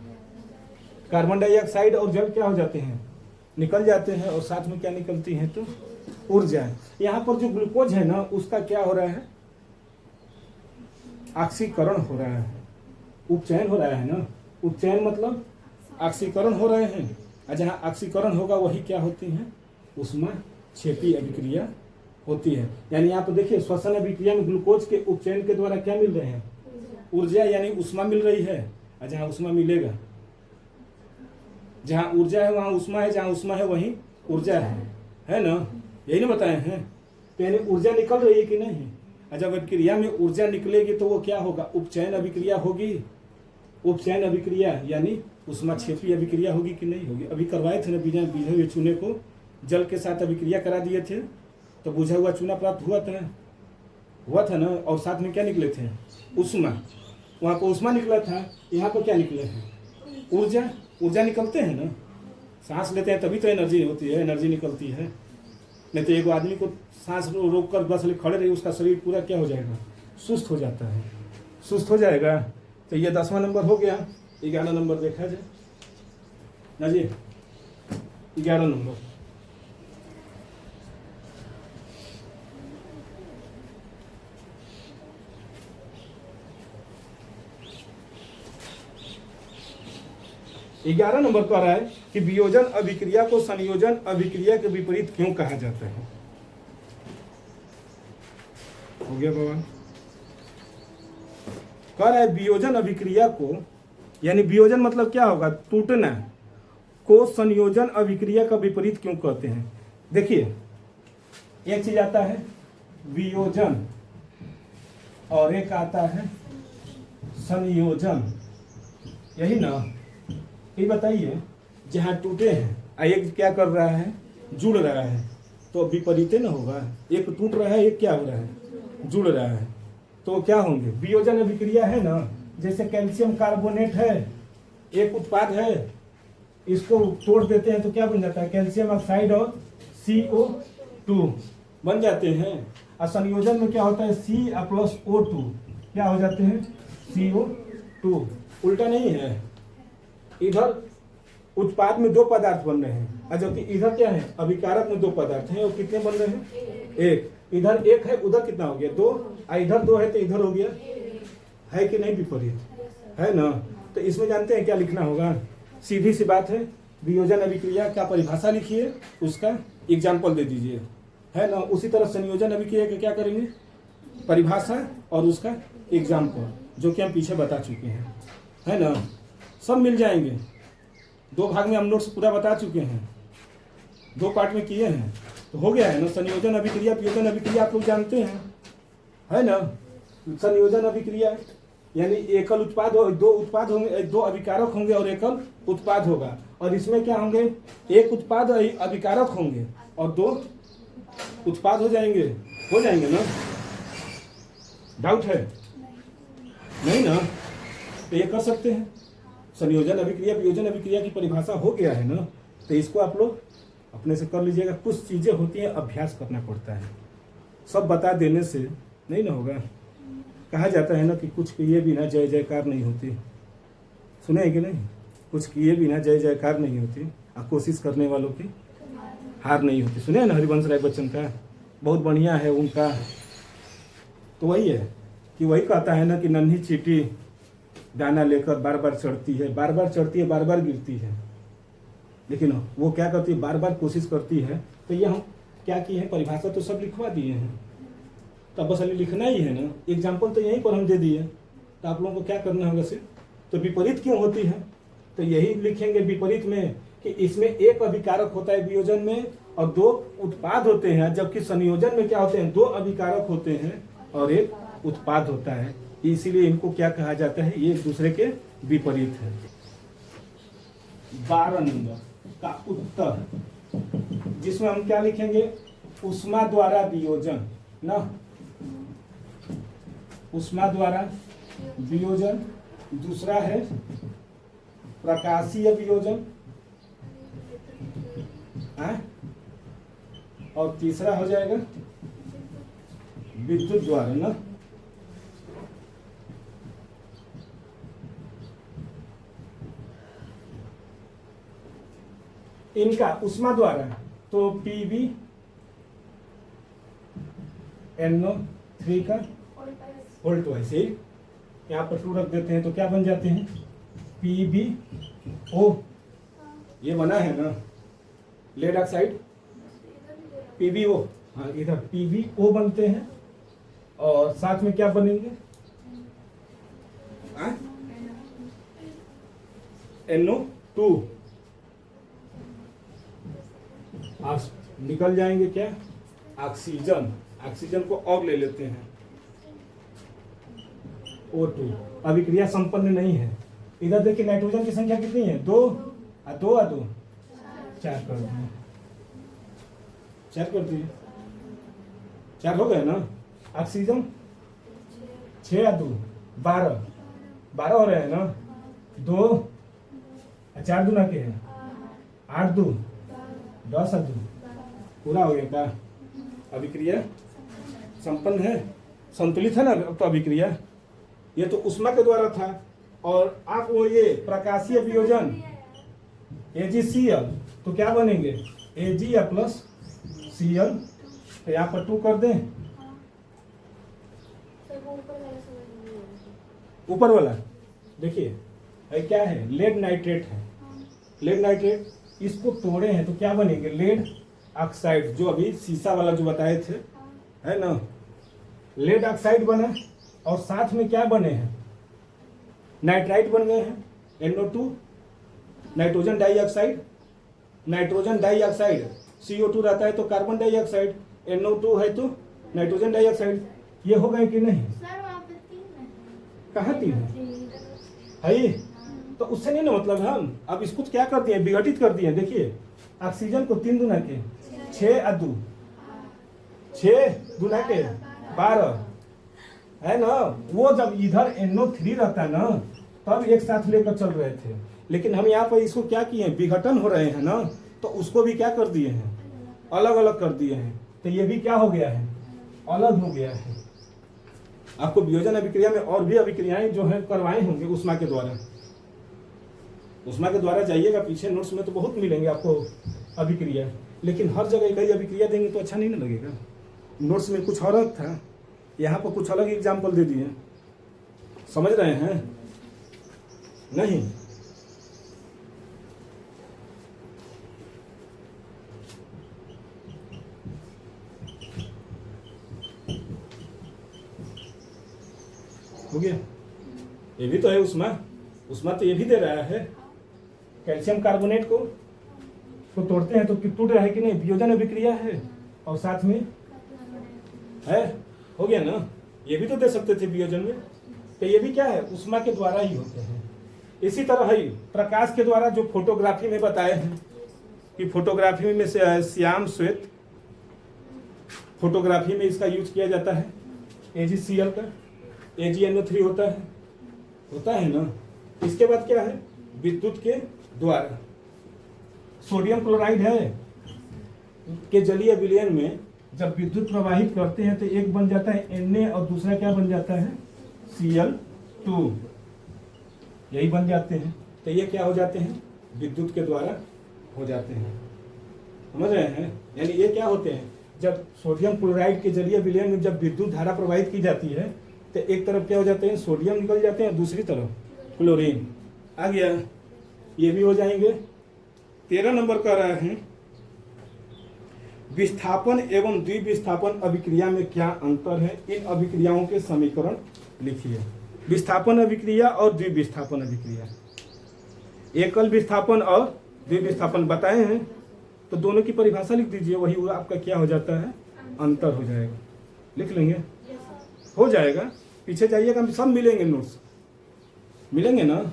[SPEAKER 1] कार्बन डाइऑक्साइड और जल क्या हो जाते हैं, निकल जाते हैं, और साथ में क्या निकलती है, तो ऊर्जा। यहाँ पर जो ग्लूकोज है ना, उसका क्या हो रहा है, ऑक्सीकरण हो रहा है, उपचयन हो रहा है ना। उपचयन मतलब ऑक्सीकरण हो रहे हैं, और जहाँ ऑक्सीकरण होगा वही क्या होती है, उष्मा क्षेपी अभिक्रिया होती है। यानी यहाँ पर देखिए, श्वसन अभिक्रिया में ग्लूकोज के उपचयन के द्वारा क्या मिल रहे हैं, ऊर्जा, यानी उष्मा मिल रही है। और जहाँ उष्मा मिलेगा, जहाँ ऊर्जा है वहाँ उष्मा है, जहाँ उष्मा है वहीं ऊर्जा है ना, यही ना बताए हैं। तो यानी ऊर्जा निकल रही है कि नहीं, और जब अभिक्रिया में ऊर्जा निकलेगी तो वो क्या होगा, उपचयन अभिक्रिया होगी। उपचयन अभिक्रिया यानी उष्मा क्षेपी अभिक्रिया होगी कि नहीं होगी। अभी करवाए थे ना, बिना बुझे हुए चूने को जल के साथ अभिक्रिया करा दिए थे तो बुझा हुआ चूना प्राप्त हुआ था ना, और साथ में क्या निकले थे, उष्मा। वहाँ पर उष्मा निकला था, यहाँ पर क्या निकले हैं? ऊर्जा। ऊर्जा निकलते हैं ना, सांस लेते हैं तभी तो एनर्जी होती है, एनर्जी निकलती है। नहीं तो एक आदमी को सांस रोक कर बस खड़े रहे, उसका शरीर पूरा क्या हो जाएगा? सुस्त हो जाता है, सुस्त हो जाएगा। तो ये 10वां नंबर हो गया। 11 नंबर देखा जाए ना जी, 11 नंबर। ग्यारह नंबर कह रहा है कि वियोजन अभिक्रिया को संयोजन अभिक्रिया के विपरीत क्यों कहा जाता है? हो गया बाबा। कह रहा है वियोजन अभिक्रिया को, यानी वियोजन मतलब क्या होगा? टूटना, को संयोजन अभिक्रिया का विपरीत क्यों कहते हैं? देखिए, एक चीज आता है वियोजन और एक आता है संयोजन, यही ना? ये बताइए, जहाँ टूटे हैं एक क्या कर रहा है? जुड़ रहा है, तो विपरीत न होगा। एक टूट रहा है, एक क्या हो रहा है? जुड़ रहा है, तो क्या होंगे? वियोजन अभिक्रिया है ना। जैसे कैल्शियम कार्बोनेट है, एक उत्पाद है, इसको तोड़ देते हैं तो क्या बन जाता है? कैल्शियम ऑक्साइड और CO2 बन जाते हैं। और संयोजन में क्या होता है? C+O2 क्या हो जाते हैं? CO2। उल्टा नहीं है, इधर उत्पाद में 2 पदार्थ बन रहे हैं, और जबकि इधर क्या है? अभिकारक में 2 पदार्थ हैं, और कितने बन रहे हैं? एक। इधर 1 है, उधर कितना हो गया? 2। और इधर 2 है तो इधर हो गया, है कि नहीं? विपरीत है ना। तो इसमें जानते हैं क्या लिखना होगा? सीधी सी बात है, वियोजन अभिक्रिया का परिभाषा लिखिए, उसका एग्जाम्पल दे दीजिए, है ना। उसी तरह संयोजन अभिक्रिया का क्या करेंगे? परिभाषा और उसका एग्जाम्पल, जो कि हम पीछे बता चुके हैं, है ना। सब मिल जाएंगे। 2 भाग में हम नोट्स पूरा बता चुके हैं, 2 पार्ट में किए हैं, तो हो गया है ना। संयोजन अभिक्रिया, वियोजन अभिक्रिया आप लोग जानते हैं, है ना। संयोजन अभिक्रिया यानी एकल उत्पाद हो, 2 उत्पाद होंगे, 2 अभिकारक होंगे और एकल उत्पाद होगा। और इसमें क्या होंगे? 1 उत्पाद अभिकारक होंगे और 2 उत्पाद हो जाएंगे ना। डाउट है? नहीं ना। तो ये कर सकते हैं। संयोजन अभिक्रिया वियोजन अभिक्रिया की परिभाषा हो गया है ना, तो इसको आप लोग अपने से कर लीजिएगा। कुछ चीजें होती हैं, अभ्यास करना पड़ता है, सब बता देने से नहीं ना होगा। कहा जाता है ना कि कुछ किए बिना जय जयकार नहीं होती, सुने कि नहीं? कुछ किए बिना जय जयकार नहीं होती, और कोशिश करने वालों की हार नहीं होती। सुने ना हरिवंश राय बच्चन का, बहुत बढ़िया है उनका। तो वही है कि वही कहता है ना कि नन्ही चींटी दाना लेकर बार बार चढ़ती है, बार बार चढ़ती है, बार बार गिरती है, लेकिन वो क्या करती है? बार बार कोशिश करती है। तो ये हम क्या किए हैं? परिभाषा तो सब लिखवा दिए हैं, तब बस अभी लिखना ही है ना। एग्जाम्पल तो यहीं पर हम दे दिए, तो आप लोगों को क्या करना होगा सिर्फ? तो विपरीत क्यों होती है? तो यही लिखेंगे विपरीत में कि इसमें 1 अभिकारक होता है वियोजन में, और 2 उत्पाद होते हैं, जबकि संयोजन में क्या होते हैं? 2 अभिकारक होते हैं और 1 उत्पाद होता है। इसीलिए इनको क्या कहा जाता है? ये एक दूसरे के विपरीत है। 12 नंबर का उत्तर, जिसमें हम क्या लिखेंगे? उष्मा द्वारा वियोजन ना, उष्मा द्वारा वियोजन। दूसरा है प्रकाशीय वियोजन, और तीसरा हो जाएगा विद्युत द्वारा ना। इनका उष्मा द्वारा तो PbNO3 का वोल्ट वाइज, यहाँ पर 2 रख देते हैं तो क्या बन जाते हैं? PbO। ये बना है ना लेड ऑक्साइड, PbO। हाँ, इधर PbO बनते हैं, और साथ में क्या बनेंगे? NO2। आप निकल जाएंगे क्या? ऑक्सीजन। ऑक्सीजन को और ले लेते हैं, O2। अभिक्रिया संपन्न नहीं है। इधर देखिए नाइट्रोजन की संख्या कितनी है? 2 और 2 और 2 4 कर दिए, 4 कर दिए, 4 हो गए ना। ऑक्सीजन 6 और 2 12, 12 हो रहे हैं ना, 2 4 दूना के हैं 8 2 10 2 पूरा हो गया का अभिक्रिया संपन्न है, संतुलित है ना अब तो अभिक्रिया। ये तो उष्मा के द्वारा था और आप वो ये प्रकाशीय वियोजन AgCl तो क्या बनेंगे Ag प्लस Cl, तो यहाँ पर 2 कर दें। ऊपर वाला देखिए क्या है, लेड नाइट्रेट है। लेड नाइट्रेट इसको तोड़े हैं तो क्या बनेंगे लेड ऑक्साइड, जो अभी शीशा वाला जो बताए थे है ना, लेड ऑक्साइड बना और साथ में क्या बने हैं नाइट्राइट बन गए हैं NO2 nitrogen dioxide, nitrogen dioxide CO2 रहता है तो कार्बन डाइऑक्साइड, NO2 है तो नाइट्रोजन डाइऑक्साइड, ये हो गए कि नहीं? कहाँ 3 है ये? तो उससे नहीं ना मतलब, हम अब इसको क्या कर दिए विघटित कर दिए। देखिए ऑक्सीजन को 3 दूना के 6 और 2 6 दूना के 12 है ना, वो जब इधर NO3 रहता ना तब एक साथ लेकर चल रहे थे, लेकिन हम यहाँ पर इसको क्या किए विघटन हो रहे हैं ना, तो उसको भी क्या कर दिए हैं अलग अलग कर दिए हैं, तो ये भी क्या हो गया है अलग हो गया है। आपको वियोजन अभिक्रिया में और भी अभिक्रियाएं जो है करवाए होंगे उष्मा के द्वारा, उष्मा के द्वारा जाइएगा पीछे नोट्स में तो बहुत मिलेंगे आपको अभिक्रिया, लेकिन हर जगह एक ही अभिक्रिया देंगे तो अच्छा नहीं ना लगेगा। नोट्स में कुछ अलग था, यहाँ पर कुछ अलग एग्जाम्पल दे दिए, समझ रहे हैं नहीं? हो गया, ये भी तो है उष्मा, उष्मा तो ये भी दे रहा है। कैल्शियम कार्बोनेट को तो तोड़ते हैं तो टूट रहा है कि नहीं, वियोजन अभिक्रिया है और साथ में है, हो गया ना, ये भी तो दे सकते थे वियोजन में, तो ये भी क्या है उष्मा के द्वारा ही होते हैं। इसी तरह है प्रकाश के द्वारा जो फोटोग्राफी में बताए हैं कि फोटोग्राफी में से श्याम श्वेत फोटोग्राफी में इसका यूज किया जाता है AgCl का, AgNO3 होता है ना। इसके बाद क्या है विद्युत के द्वारा सोडियम क्लोराइड है के जलीय विलयन में जब विद्युत प्रवाहित करते हैं तो एक बन जाता है Na और दूसरा क्या बन जाता है Cl2, यही बन जाते हैं, तो ये क्या हो जाते हैं विद्युत के द्वारा हो जाते हैं, समझ रहे हैं? यानी ये क्या होते हैं जब सोडियम क्लोराइड के जलीय विलयन में जब विद्युत धारा प्रवाहित की जाती है तो एक तरफ क्या हो जाते हैं सोडियम निकल जाते हैं, दूसरी तरफ क्लोरीन आ गया, ये भी हो जाएंगे। 13 नंबर का रहा है विस्थापन एवं द्विविस्थापन अभिक्रिया में क्या अंतर है, इन अभिक्रियाओं के समीकरण लिखिए। विस्थापन अभिक्रिया और द्विविस्थापन अभिक्रिया, एकल विस्थापन और द्विविस्थापन बताए हैं, तो दोनों की परिभाषा लिख दीजिए, वही आपका क्या हो जाता है अंतर हो जाएगा, लिख लेंगे हो जाएगा। पीछे जाइएगा सब मिलेंगे नोट्स मिलेंगे ना।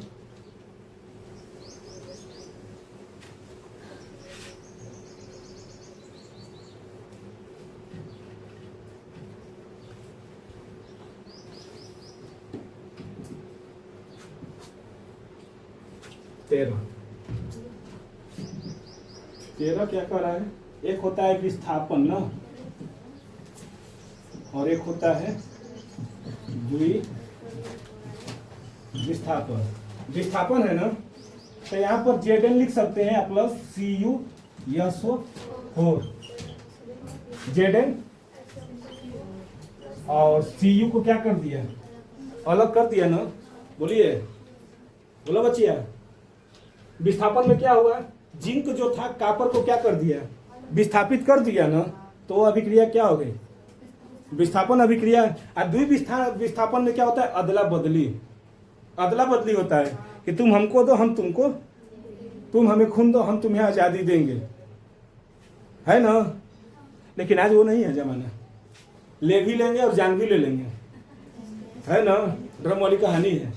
[SPEAKER 1] तेरह क्या कर रहा है, एक होता है विस्थापन ना और एक होता है विस्थापन। विस्थापन है ना, तो यहाँ पर Zn लिख सकते हैं प्लस CuSO4 Zn और Cu को क्या कर दिया अलग कर दिया ना, बोलिए बोलो बच्चिया। विस्थापन में क्या हुआ जिंक जो था कापर को क्या कर दिया विस्थापित कर दिया ना, तो वो अभिक्रिया क्या हो गई विस्थापन अभिक्रिया। और द्विविस्थापन में क्या होता है अदला बदली होता है कि तुम हमको दो हम तुमको, तुम हमें खून दो हम तुम्हें आजादी देंगे, है ना। लेकिन आज वो नहीं है जमाना, ले भी लेंगे और जान भी ले लेंगे, है ना, ड्रम वाली कहानी है।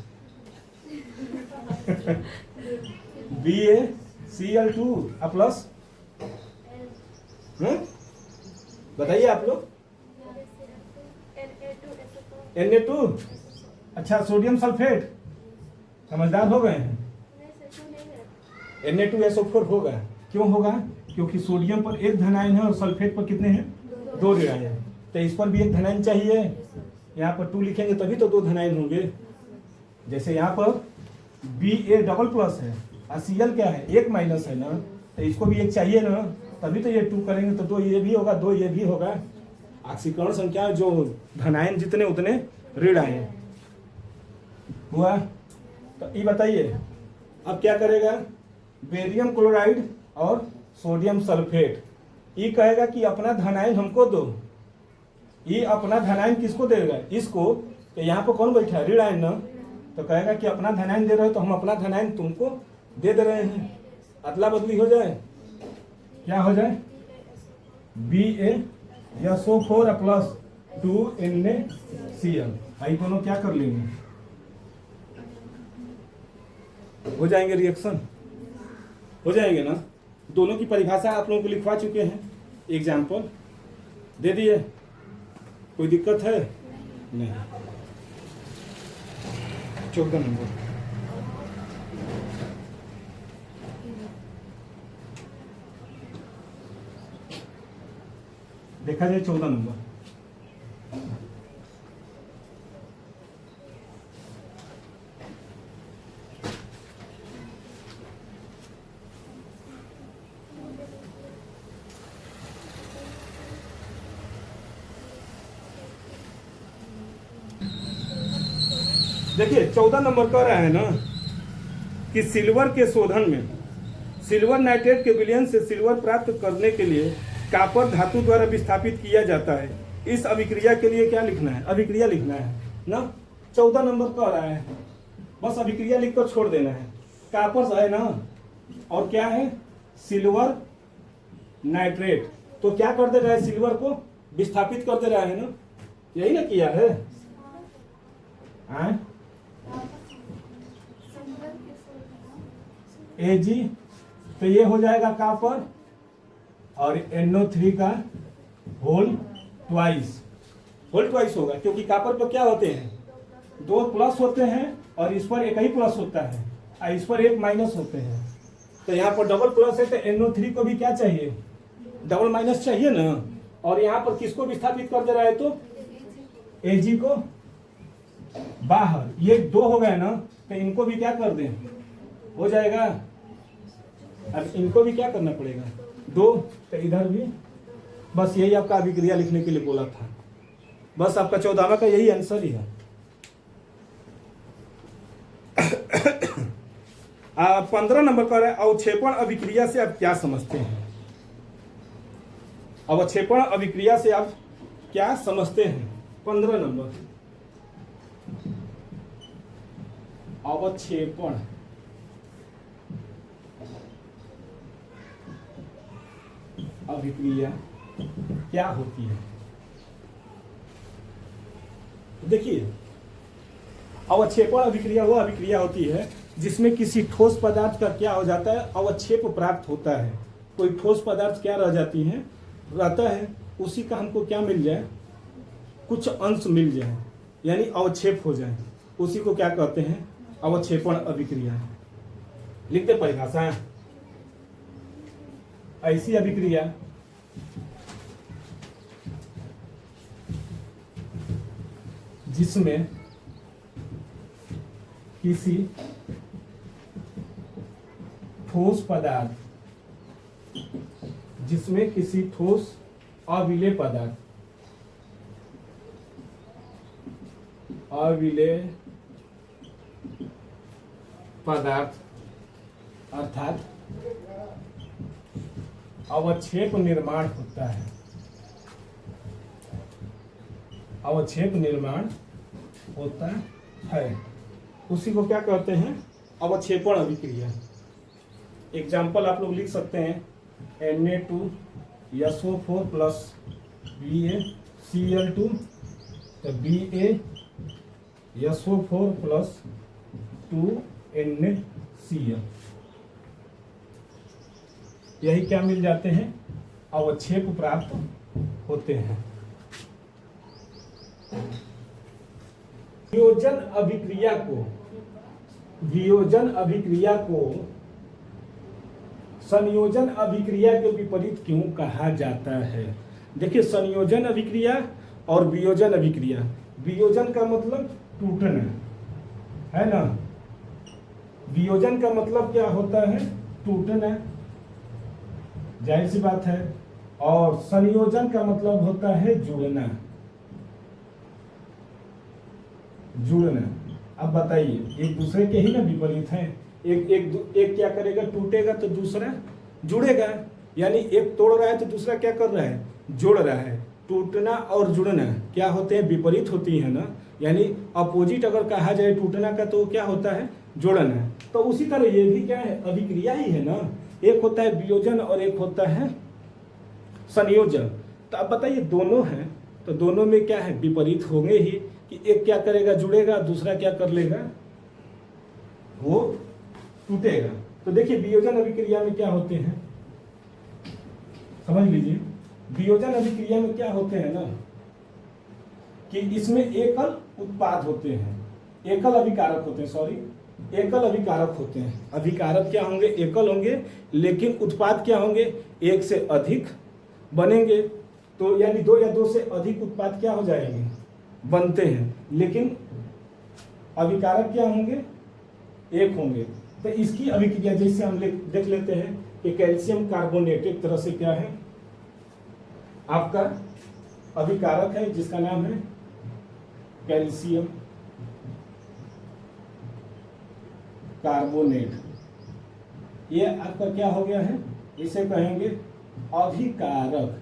[SPEAKER 1] BaCl2 प्लस बताइए आप लोग Na2, अच्छा सोडियम सल्फेट समझदार हो गए हैं? Na2SO4 होगा। क्यों होगा? क्योंकि सोडियम पर एक धनायन है और सल्फेट पर कितने हैं? 2 ऋणायन है। तो इस पर भी एक धनायन चाहिए। यहाँ पर 2 लिखेंगे तभी तो 2 धनायन होंगे। जैसे यहाँ पर Ba डबल प्लस है और Cl क्या है? 1 माइनस है ना, तो इसको भी एक चाहिए ना, तभी तो ये 2 करेंगे तो 2 ये भी होगा, 2 ये भी होगा। ऑक्सीकरण संख्या जो धनायन जितने उतने ऋणायन हुआ। तो ये बताइए अब क्या करेगा? बेरियम क्लोराइड और सोडियम सल्फेट, ये कहेगा कि अपना धनायन हमको दो। ये अपना धनायन किसको देगा? इसको। तो यहाँ पर कौन बैठा है? ऋणायन ना, तो कहेगा कि अपना धनायन दे रहे हो तो हम अपना धनायन तुमको दे दे रहे हैं। अदला बदली हो जाए, क्या हो जाए? BaSO4 plus 2NaCl। भाई दोनों क्या कर लेंगे? हो जाएंगे रिएक्शन, हो जाएंगे ना। दोनों की परिभाषा आप लोगों को लिखवा चुके हैं, एग्जाम्पल दे दिए। कोई दिक्कत है? नहीं। 14 नंबर देखा जाए। 14 नंबर देखिए, 14 नंबर कह रहा है ना कि सिल्वर के शोधन में सिल्वर नाइट्रेट के विलयन से सिल्वर प्राप्त करने के लिए कॉपर धातु द्वारा विस्थापित किया जाता है। इस अभिक्रिया के लिए क्या लिखना है? अभिक्रिया लिखना है ना। 14 नंबर कह रहा है, बस अभिक्रिया लिखकर छोड़ देना है। कॉपर है ना, और क्या है? Silver nitrate. तो क्या कर दे रहा है? सिल्वर को विस्थापित कर दे रहा है ना, यही ना किया है? Ag, तो ये हो जाएगा कॉपर और NO3 का होल ट्वाइस होगा, क्योंकि कॉपर पर क्या होते हैं? 2 प्लस होते हैं और इस पर एक ही प्लस होता है और इस पर एक माइनस होते हैं। तो यहाँ पर डबल प्लस है तो NO3 को भी क्या चाहिए? डबल माइनस चाहिए ना। और यहाँ पर किसको विस्थापित कर दे रहा है? तो Ag को बाहर। ये 2 हो गए ना, तो इनको भी क्या कर दें? हो जाएगा। अब इनको भी क्या करना पड़ेगा? 2, तो इधर भी। बस यही आपका अभिक्रिया लिखने के लिए बोला था। बस आपका 14वां का यही आंसर ही है। 15 नंबर पर है अवक्षेपण अभिक्रिया से आप क्या समझते हैं? अवक्षेपण अभिक्रिया से आप क्या समझते हैं? 15 नंबर अवक्षेपण अभिक्रिया क्या होती है? देखिए, अवक्षेपण अभिक्रिया वो अभिक्रिया होती है जिसमें किसी ठोस पदार्थ का क्या हो जाता है? अवक्षेप प्राप्त होता है। कोई ठोस पदार्थ क्या रह जाती है? रहता है, उसी का हमको क्या मिल जाए? कुछ अंश मिल जाए, यानी अवक्षेप हो जाए, उसी को क्या कहते हैं? अवक्षेपण अभिक्रिया। लिखते परिभाषा। ऐसी अभिक्रिया जिसमें किसी ठोस पदार्थ, जिसमें किसी ठोस अविलेय पदार्थ, अर्थात अवक्षेप निर्माण होता है। अवक्षेप निर्माण होता है, उसी को क्या कहते हैं? अवक्षेपण अभिक्रिया। एग्जाम्पल आप लोग लिख सकते हैं, Na2SO4 प्लस BaCl2, तो BaSO4 प्लस 2NaCl, यही क्या मिल जाते हैं? अवक्षेप प्राप्त होते हैं। संयोजन अभिक्रिया को वियोजन अभिक्रिया को संयोजन अभिक्रिया के विपरीत क्यों कहा जाता है? देखिए, संयोजन अभिक्रिया और वियोजन अभिक्रिया, वियोजन का मतलब टूटना है ना, वियोजन का मतलब क्या होता है? टूटना, जाहिर सी बात है। और संयोजन का मतलब होता है जुड़ना, जुड़ना। अब बताइए, एक दूसरे के ही ना विपरीत हैं। एक क्या करेगा? टूटेगा तो दूसरा जुड़ेगा, यानी एक तोड़ रहा है तो दूसरा क्या कर रहा है? जोड़ रहा है। टूटना और जुड़ना क्या होते हैं? विपरीत होती है ना, यानी अपोजिट अगर कहा जाए टूटना का तो क्या होता है? जोड़ना। तो उसी तरह ये भी क्या है? अभिक्रिया ही है ना। एक होता है वियोजन और एक होता है संयोजन। तो अब बताइए, दोनों हैं तो दोनों में क्या है? विपरीत होंगे ही, कि एक क्या करेगा? जुड़ेगा, दूसरा क्या कर लेगा? वो टूटेगा। तो देखिए, वियोजन अभिक्रिया में क्या होते हैं, समझ लीजिए। वियोजन अभिक्रिया में क्या होते हैं ना, कि इसमें एकल उत्पाद होते हैं, एकल अभिकारक होते हैं, सॉरी, एकल अभिकारक होते हैं। अभिकारक क्या होंगे? एकल होंगे, लेकिन उत्पाद क्या होंगे? एक से अधिक बनेंगे। तो यानी दो या दो से अधिक उत्पाद क्या हो जाएंगे? बनते हैं, लेकिन अभिकारक क्या होंगे? एक होंगे। तो इसकी अभिक्रिया जैसे हम देख लेते हैं कि कैल्शियम कार्बोनेट एक तरह से क्या है? आपका अभिकारक है, जिसका नाम है कैल्शियम कार्बोनेट। ये आपका क्या हो गया है? इसे कहेंगे अभिकारक।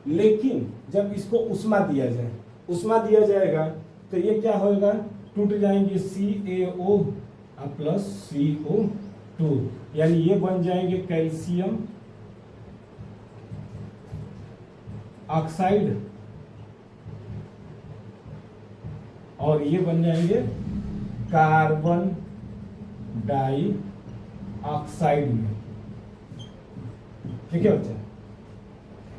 [SPEAKER 1] लेकिन जब इसको उष्मा दिया जाए, उष्मा दिया जाएगा तो ये क्या होगा? टूट जाएंगे, CaO प्लस CO2, यानी ये बन जाएंगे कैल्शियम ऑक्साइड, और ये बन जाएंगे कार्बन डाई ऑक्साइड में। ठीक है बच्चा?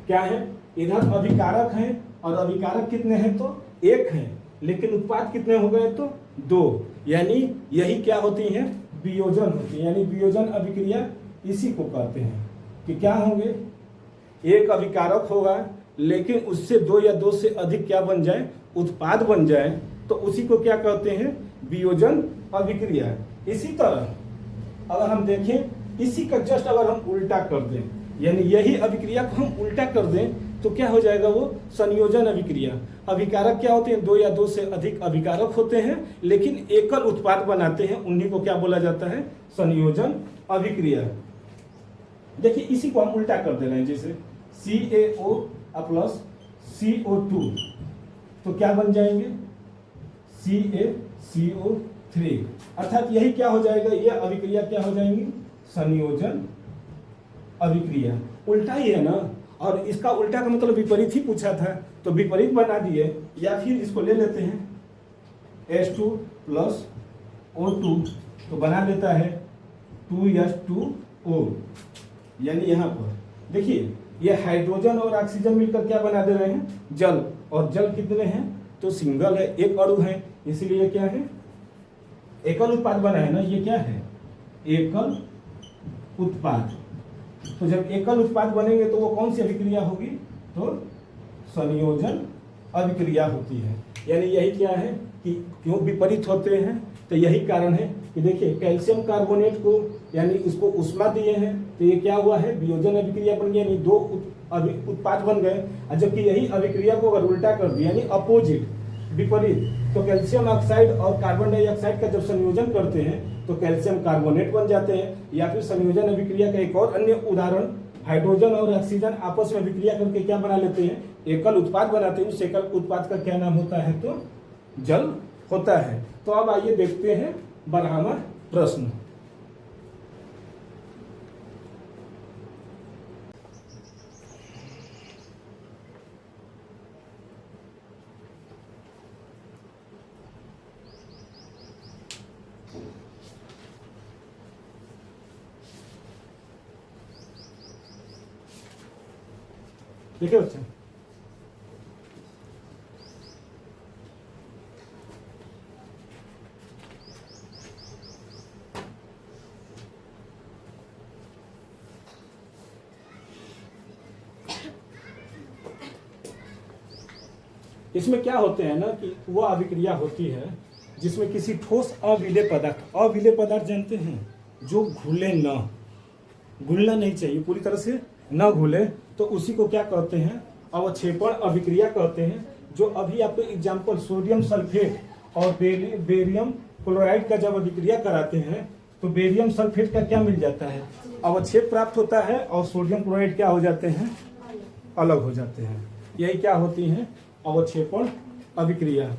[SPEAKER 1] क्या है? इधर अभिकारक हैं, और अभिकारक कितने हैं? तो एक हैं, लेकिन उत्पाद कितने हो गए? तो दो। यानी यही क्या होती है? वियोजन होती है। यानी वियोजन अभिक्रिया इसी को कहते हैं कि क्या होंगे? एक अभिकारक होगा, लेकिन उससे दो या दो से अधिक क्या बन जाए? उत्पाद बन जाए, तो उसी को क्या कहते हैं? वियोजन अभिक्रिया। इसी तरह अगर हम देखें, इसी का जस्ट अगर हम उल्टा कर दें, यानी यही अभिक्रिया को हम उल्टा कर दें, तो क्या हो जाएगा? वो संयोजन अभिक्रिया। अभिकारक क्या होते हैं? दो या दो से अधिक अभिकारक होते हैं, लेकिन एकल उत्पाद बनाते हैं, उन्हीं को क्या बोला जाता है? संयोजन अभिक्रिया। देखिए, इसी को हम उल्टा कर दे रहे हैं, जैसे CaO प्लस CO2, तो क्या बन जाएंगे? CaCO3, अर्थात यही क्या हो जाएगा? ये अभिक्रिया क्या हो जाएंगी? संयोजन अभिक्रिया। उल्टा ही है ना, और इसका उल्टा का मतलब विपरीत ही पूछा था, तो विपरीत बना दिए। या फिर इसको ले लेते हैं, H2 प्लस O2, तो बना लेता है 2H2O। यानी यहाँ पर देखिए, ये हाइड्रोजन और ऑक्सीजन मिलकर क्या बना दे रहे हैं? जल। और जल कितने हैं? तो सिंगल है, एक अणु है, इसलिए क्या है? एकल उत्पाद बना है ना। ये क्या है? एकल उत्पाद। तो जब एकल उत्पाद बनेंगे तो वो कौन सी अभिक्रिया होगी? तो संयोजन अभिक्रिया होती है। यानी यही क्या है कि क्यों विपरीत होते हैं? तो यही कारण है कि देखिए, कैल्शियम कार्बोनेट को यानी इसको उष्मा दिए हैं, तो ये क्या हुआ है? वियोजन अभिक्रिया बन गया, यानी दो उत्पाद बन गए। जबकि यही अभिक्रिया को अगर उल्टा कर दिया, यानी अपोजिट, विपरीत, तो कैल्शियम ऑक्साइड और कार्बन डाइऑक्साइड का जब संयोजन करते हैं तो कैल्शियम कार्बोनेट बन जाते हैं। या फिर संयोजन अभिक्रिया का एक और अन्य उदाहरण, हाइड्रोजन और ऑक्सीजन आपस में अभिक्रिया करके क्या बना लेते हैं? एकल उत्पाद बनाते हैं। उस एकल उत्पाद का क्या नाम होता है? तो जल होता है। तो अब आइए देखते हैं 12वां प्रश्न। देखिए बच्चे, इसमें क्या होते हैं ना कि वो अभिक्रिया होती है जिसमें किसी ठोस अविलेय पदार्थ जानते हैं जो घुले न, घुलना नहीं चाहिए, पूरी तरह से न घुले, तो उसी को क्या कहते हैं, अवक्षेपण अभिक्रिया कहते हैं। जो अभी आपको एग्जाम्पल सोडियम सल्फेट और बेरियम क्लोराइड का जब अभिक्रिया कराते हैं तो बेरियम सल्फेट का क्या मिल जाता है, अवक्षेप प्राप्त होता है, और सोडियम क्लोराइड क्या हो जाते हैं, अलग हो जाते हैं। यही क्या होती है, अवक्षेपण अभिक्रिया।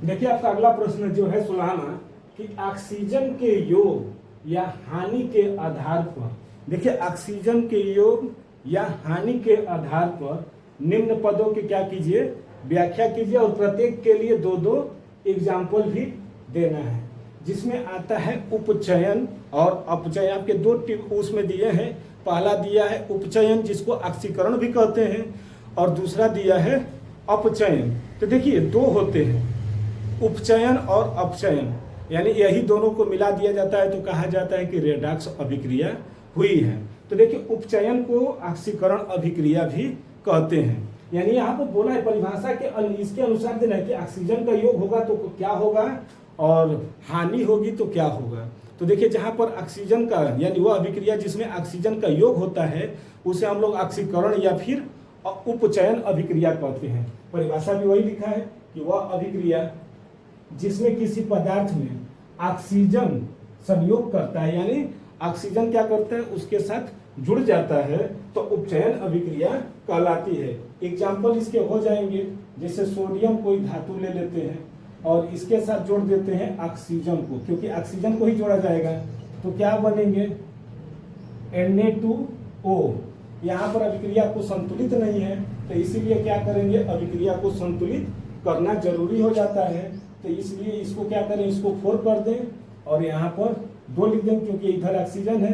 [SPEAKER 1] देखिए आपका अगला प्रश्न जो है 16वां कि ऑक्सीजन के योग या हानि के आधार पर, देखिए ऑक्सीजन के योग या हानि के आधार पर निम्न पदों की क्या कीजिए, व्याख्या कीजिए, और प्रत्येक के लिए दो दो एग्जाम्पल भी देना है। जिसमें आता है उपचयन और अपचयन, आपके दो टिप उसमें दिए हैं। पहला दिया है उपचयन जिसको ऑक्सीकरण भी कहते हैं, और दूसरा दिया है अपचयन। तो देखिए दो होते हैं, उपचयन और अपचयन, यानी यही दोनों को मिला दिया जाता है तो कहा जाता है कि रेडॉक्स अभिक्रिया हुई है। तो देखिए उपचयन को ऑक्सीकरण अभिक्रिया भी कहते हैं। यानी यहाँ पर बोला है परिभाषा के इसके अनुसार देना है कि ऑक्सीजन का योग होगा तो क्या होगा और हानि होगी तो क्या होगा। तो देखिए जहाँ पर ऑक्सीजन का यानी वह अभिक्रिया जिसमें ऑक्सीजन का योग होता है उसे हम लोग ऑक्सीकरण या फिर उपचयन अभिक्रिया कहते हैं। परिभाषा भी वही लिखा है कि वह अभिक्रिया जिसमें किसी पदार्थ में ऑक्सीजन संयोग करता है, यानी ऑक्सीजन क्या करता है उसके साथ जुड़ जाता है, तो उपचयन अभिक्रिया कहलाती है। एग्जाम्पल इसके हो जाएंगे, जैसे सोडियम कोई धातु ले लेते हैं और इसके साथ जोड़ देते हैं ऑक्सीजन को, क्योंकि ऑक्सीजन को ही जोड़ा जाएगा तो क्या बनेंगे, Na2O। यहाँ पर अभिक्रिया को संतुलित नहीं है तो इसीलिए क्या करेंगे, अभिक्रिया को संतुलित करना जरूरी हो जाता है। तो इसलिए इसको क्या करें, इसको 4 कर दें और यहाँ पर 2 लिख दें क्योंकि इधर ऑक्सीजन है।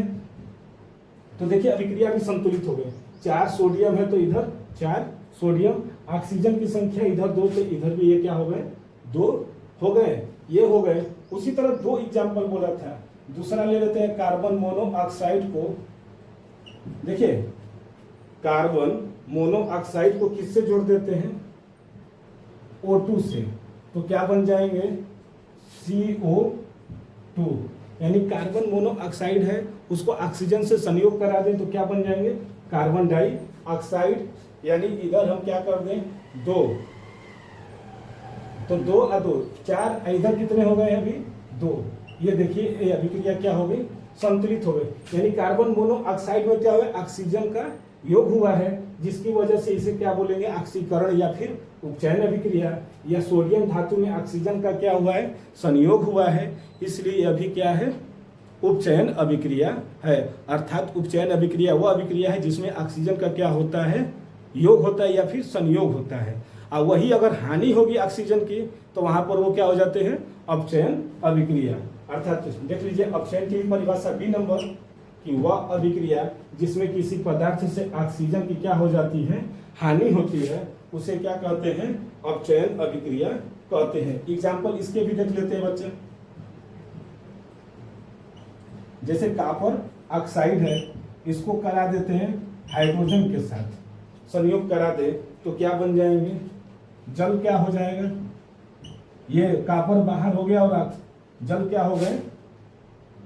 [SPEAKER 1] तो देखिए अभिक्रिया भी संतुलित हो गए, 4 सोडियम है तो इधर 4 सोडियम, ऑक्सीजन की संख्या इधर 2 तो इधर भी ये क्या हो गए, 2 हो गए, ये हो गए। उसी तरह 2 एग्जाम्पल बोला था, दूसरा ले लेते हैं कार्बन मोनोऑक्साइड को। देखिए कार्बन मोनोऑक्साइड को किससे जोड़ देते हैं, O2 से, तो क्या बन जाएंगे CO2, यानी कार्बन मोनोऑक्साइड है उसको ऑक्सीजन से संयोग करा दें तो क्या बन जाएंगे, कार्बन डाइऑक्साइड। यानी इधर हम क्या कर दें 2, तो 2 और 2 4, इधर कितने हो गए अभी 2। ये देखिए ये अभिक्रिया क्या हो गई, संतुलित हो गई। यानी कार्बन मोनोऑक्साइड में क्या हुआ, ऑक्सीजन का योग हुआ है जिसकी वजह से इसे क्या बोलेंगे, ऑक्सीकरण या फिर उपचयन अभिक्रिया। या सोडियम धातु में ऑक्सीजन का क्या हुआ है, संयोग हुआ है, इसलिए अभी क्या है, उपचयन अभिक्रिया है। अर्थात उपचयन अभिक्रिया वह अभिक्रिया है जिसमें ऑक्सीजन का क्या होता है, योग होता है या फिर संयोग होता है। और वही अगर हानि होगी ऑक्सीजन की तो वहां पर वो क्या हो जाते हैं, अपचयन अभिक्रिया। अर्थात देख लीजिए अपचयन की परिभाषा बी नंबर कि वह अभिक्रिया जिसमें किसी पदार्थ से ऑक्सीजन की क्या हो जाती है, हानि होती है, उसे क्या कहते हैं, अपचयन अभिक्रिया कहते हैं। एग्जाम्पल इसके भी देख लेते हैं बच्चे, जैसे कॉपर ऑक्साइड है, इसको करा देते हैं हाइड्रोजन के साथ, संयोग करा दे तो क्या बन जाएंगे, जल क्या हो जाएगा, ये कॉपर बाहर हो गया और जल क्या हो गए,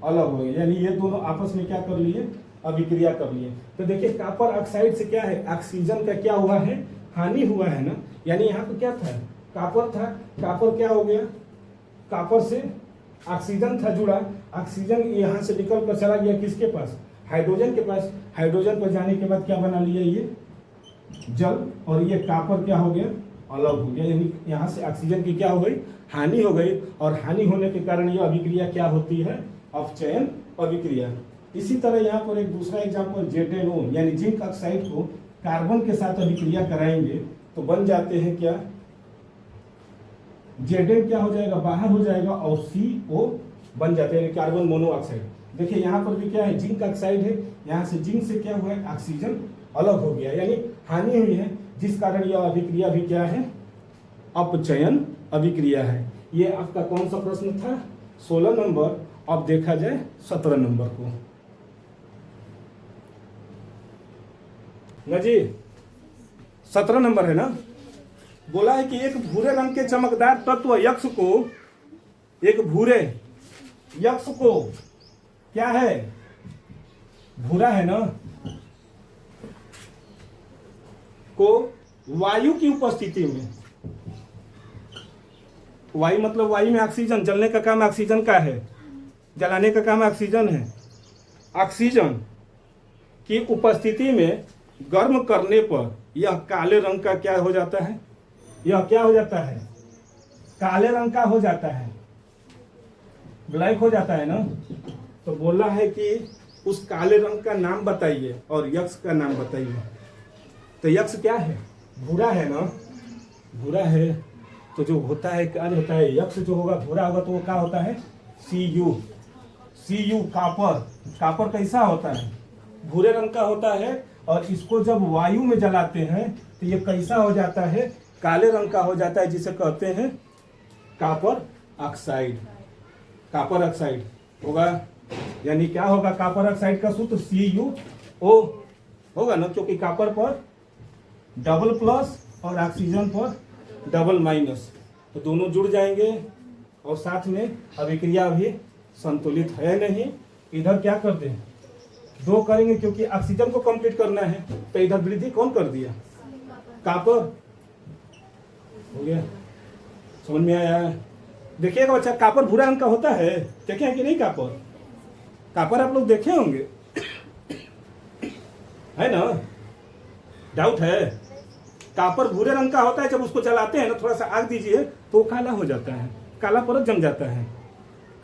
[SPEAKER 1] अलग हो गए, यानी ये दोनों आपस में क्या कर लिए, अभिक्रिया कर लिए। तो देखिए कॉपर ऑक्साइड से क्या है, ऑक्सीजन का क्या हुआ है, हानि हुआ है ना। यानी यहाँ पे क्या था, कॉपर था, कॉपर क्या हो गया, कॉपर से ऑक्सीजन था जुड़ा, ऑक्सीजन यहाँ से निकल कर चला गया किसके पास, हाइड्रोजन के पास। हाइड्रोजन पर जाने के बाद क्या बना लिया, ये जल, और ये कॉपर क्या हो गया, अलग हो गया। यानी यहाँ से ऑक्सीजन की क्या हो गई, हानि हो गई, और हानि होने के कारण यह अभिक्रिया क्या होती है, अपचयन अभिक्रिया। इसी तरह यहाँ पर एक दूसरा एग्जाम्पल ZnO यानी जिंक ऑक्साइड को कार्बन के साथ अभिक्रिया कराएंगे तो बन जाते हैं क्या, Zn क्या हो जाएगा, बाहर हो जाएगा, और CO बन जाते हैं कार्बन मोनोऑक्साइड। देखिए यहाँ पर भी क्या है, जिंक ऑक्साइड है, यहाँ से जिंक से क्या हुआ है, ऑक्सीजन अलग हो गया, यानी हानि हुई है, जिस कारण यह अभिक्रिया भी क्या है, अपचयन अभिक्रिया है। ये आपका कौन सा प्रश्न था, 16 नंबर। अब देखा जाए 17 नंबर को ना जी, 17 नंबर है ना। बोला है कि एक भूरे रंग के चमकदार तत्व यक्ष को, एक भूरे यक्ष को क्या है, भूरा है ना, को वायु की उपस्थिति में, वायु मतलब वायु में ऑक्सीजन, जलने का काम ऑक्सीजन का है, जलाने का काम ऑक्सीजन है, ऑक्सीजन की उपस्थिति में गर्म करने पर यह काले रंग का क्या हो जाता है, यह क्या हो जाता है, काले रंग का हो जाता है, ब्लैक हो जाता है ना। तो बोला है कि उस काले रंग का नाम बताइए और यक्ष का नाम बताइए। तो यक्ष क्या है, भूरा है ना, भूरा है। तो जो होता है क्या होता है, यक्ष जो होगा भूरा होगा तो वो क्या होता है, Cu, Cu कापर। कापर कैसा होता है, भूरे रंग का होता है, और इसको जब वायु में जलाते हैं तो ये कैसा हो जाता है, काले रंग का हो जाता है, जिसे कहते हैं कापर ऑक्साइड। कापर ऑक्साइड होगा, यानी क्या होगा, कापर ऑक्साइड का सूत्र CuO होगा ना, क्योंकि कापर पर डबल प्लस और ऑक्सीजन पर डबल माइनस, तो दोनों जुड़ जाएंगे और साथ में अभिक्रिया भी संतुलित है नहीं। इधर क्या कर दें, दो करेंगे क्योंकि ऑक्सीजन को कंप्लीट करना है, तो इधर वृद्धि कौन कर दिया, कापर। हो गया, समझ में आया। देखिएगा बच्चा, कापर भूरा रंग का होता है, देखे हैं कि नहीं, कापर, कापर आप लोग देखे होंगे, है ना, डाउट है। कापर भूरे रंग का होता है, जब उसको जलाते हैं ना, थोड़ा सा आग दीजिए तो काला हो जाता है, काला परत जम जाता है।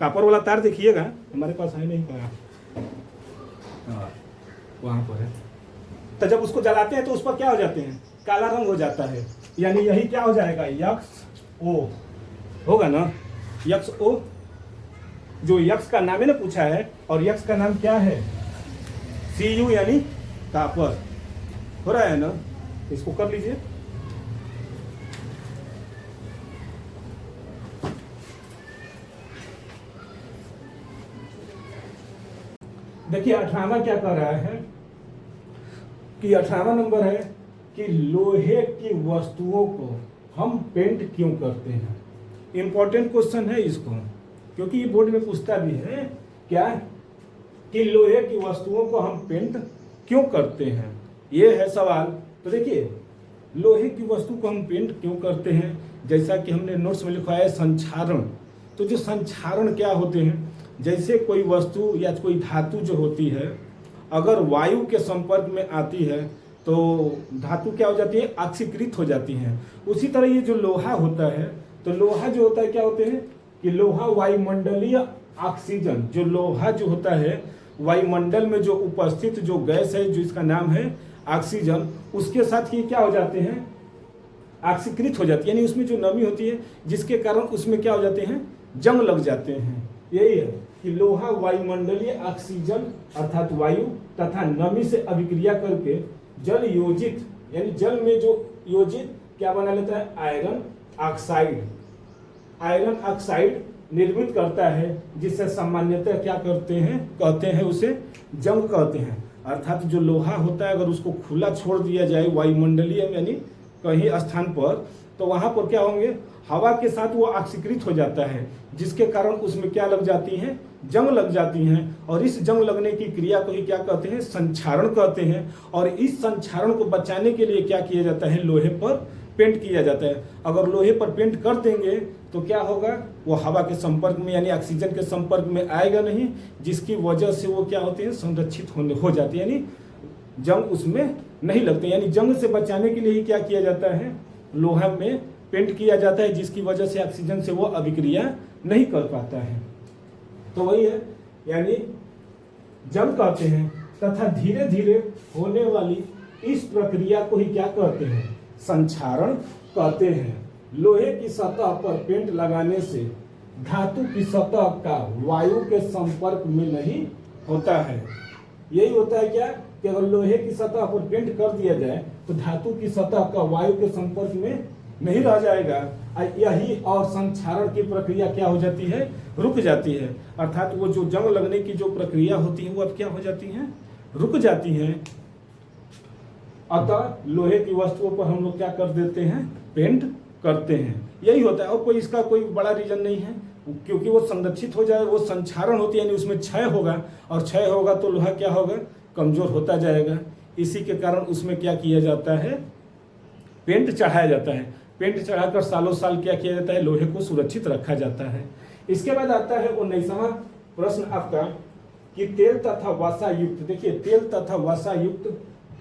[SPEAKER 1] कापर वाला तार देखिएगा, हमारे पास है नहीं पाया, वहां पर है। तो जब उसको जलाते हैं तो उस पर क्या हो जाते हैं, काला रंग हो जाता है, यानी यही क्या हो जाएगा, यक्ष ओ होगा ना, यक्ष ओ। जो यक्ष का नाम है ना पूछा है, और यक्ष का नाम क्या है, Cu यानी कापर। हो रहा है ना, इसको कर लीजिए। देखिए 18वां क्या कर रहा है कि 18वां नंबर है कि लोहे की वस्तुओं को हम पेंट क्यों करते हैं। इंपॉर्टेंट क्वेश्चन है इसको, क्योंकि ये बोर्ड में पूछता भी है क्या, कि लोहे की वस्तुओं को हम पेंट क्यों करते हैं, ये है सवाल। तो देखिए, लोहे की वस्तु को हम पेंट क्यों करते हैं, जैसा कि हमने नोट्स में लिखा है संक्षारण। तो जो संक्षारण क्या होते हैं, जैसे कोई वस्तु या कोई धातु जो होती है, अगर वायु के संपर्क में आती है तो धातु क्या हो जाती है, ऑक्सीकृत हो जाती है। उसी तरह ये जो लोहा होता है, तो लोहा जो होता है क्या होते हैं कि लोहा वायुमंडलीय ऑक्सीजन, जो लोहा जो होता है वायुमंडल में जो उपस्थित जो गैस है, जो इसका नाम है ऑक्सीजन, उसके साथ ये क्या हो जाते हैं, ऑक्सीकृत हो जाती है, यानी उसमें जो नमी होती है जिसके कारण उसमें क्या हो जाते हैं, जंग लग जाते हैं। यही है कि लोहा वायुमंडलीय ऑक्सीजन अर्थात वायु तथा नमी से अभिक्रिया करके जल योजित, यानी जल में जो योजित क्या बना लेता है, आयरन ऑक्साइड। आयरन ऑक्साइड निर्मित करता है, जिससे सामान्यतः क्या करते हैं, कहते हैं उसे जंग कहते हैं। अर्थात जो लोहा होता है अगर उसको खुला छोड़ दिया जाए वायुमंडलीय यानी कहीं स्थान पर, तो वहां पर क्या होंगे, हवा के साथ वो ऑक्सीकृत हो जाता है, जिसके कारण उसमें क्या लग जाती हैं, जंग लग जाती हैं। और इस जंग लगने की क्रिया को ही क्या कहते हैं, संक्षारण कहते हैं। और इस संक्षारण को बचाने के लिए क्या किया जाता है, लोहे पर पेंट किया जाता है। अगर लोहे पर पेंट कर देंगे तो क्या होगा, वो हवा के संपर्क में यानी ऑक्सीजन के संपर्क में आएगा नहीं, जिसकी वजह से वो क्या होते हैं, संरक्षित हो जाते हैं, यानी जंग उसमें नहीं लगते। यानी जंग से बचाने के लिए ही क्या किया जाता है, लोहा में पेंट किया जाता है, जिसकी वजह से ऑक्सीजन से वो अभिक्रिया नहीं कर पाता है। तो वही है, यानी जंग कहते हैं। तथा धीरे धीरे होने वाली इस प्रक्रिया को ही क्या कहते हैं, संक्षारण कहते हैं। लोहे की सतह पर पेंट लगाने से धातु की सतह का वायु के संपर्क में नहीं होता है। यही होता है क्या, कि अगर लोहे की सतह पर पेंट कर दिया जाए तो धातु की सतह का वायु के संपर्क में नहीं रह जाएगा। यही और संक्षारण की प्रक्रिया क्या हो जाती है, रुक जाती है। अर्थात वो जो जंग लगने की जो प्रक्रिया होती है वो अब क्या हो जाती है, रुक जाती है। अतः लोहे की वस्तुओं पर हम लोग क्या कर देते हैं, पेंट करते हैं। यही होता है, और कोई इसका कोई बड़ा रीजन नहीं है, क्योंकि वो संरक्षित हो जाए, वो संक्षारण होती है, यानी उसमें क्षय होगा, और क्षय होगा तो लोहा क्या होगा, कमजोर होता जाएगा। इसी के कारण उसमें क्या किया जाता है, पेंट चढ़ाया जाता है। पेंट चढ़ाकर सालों साल क्या किया जाता है, लोहे को सुरक्षित रखा जाता है। इसके बाद आता है 19वां प्रश्न आपका कि तेल तथा वसा युक्त, देखिए तेल तथा वसा युक्त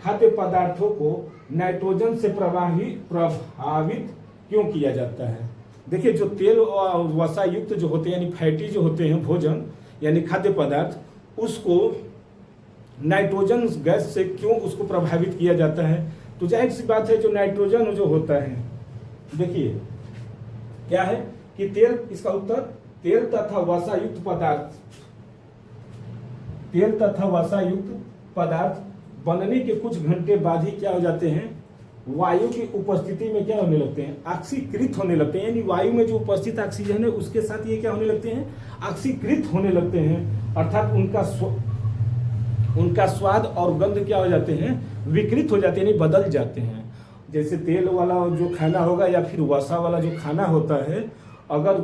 [SPEAKER 1] खाद्य पदार्थों को नाइट्रोजन से प्रभावित क्यों किया जाता है। देखिए जो तेल और वसा युक्त जो होते हैं, यानी फैटी जो होते हैं भोजन यानी खाद्य पदार्थ, उसको नाइट्रोजन गैस से क्यों उसको प्रभावित किया जाता है। तो जाहिर सी बात है, जो नाइट्रोजन जो होता है, देखिए क्या है कि तेल, इसका उत्तर तेल तथा वसा युक्त पदार्थ, तेल तथा वसा युक्त पदार्थ बनने के कुछ घंटे बाद ही क्या हो जाते हैं, वायु की उपस्थिति में क्या होने लगते हैं, ऑक्सीकृत होने लगते हैं। यानी वायु में जो उपस्थित ऑक्सीजन है उसके साथ ये क्या होने लगते हैं, ऑक्सीकृत होने लगते हैं। अर्थात उनका स्वाद और गंध क्या हो जाते हैं, विकृत हो जाते हैं, यानी बदल जाते हैं। जैसे तेल वाला जो खाना होगा या फिर वसा वाला जो खाना होता है, अगर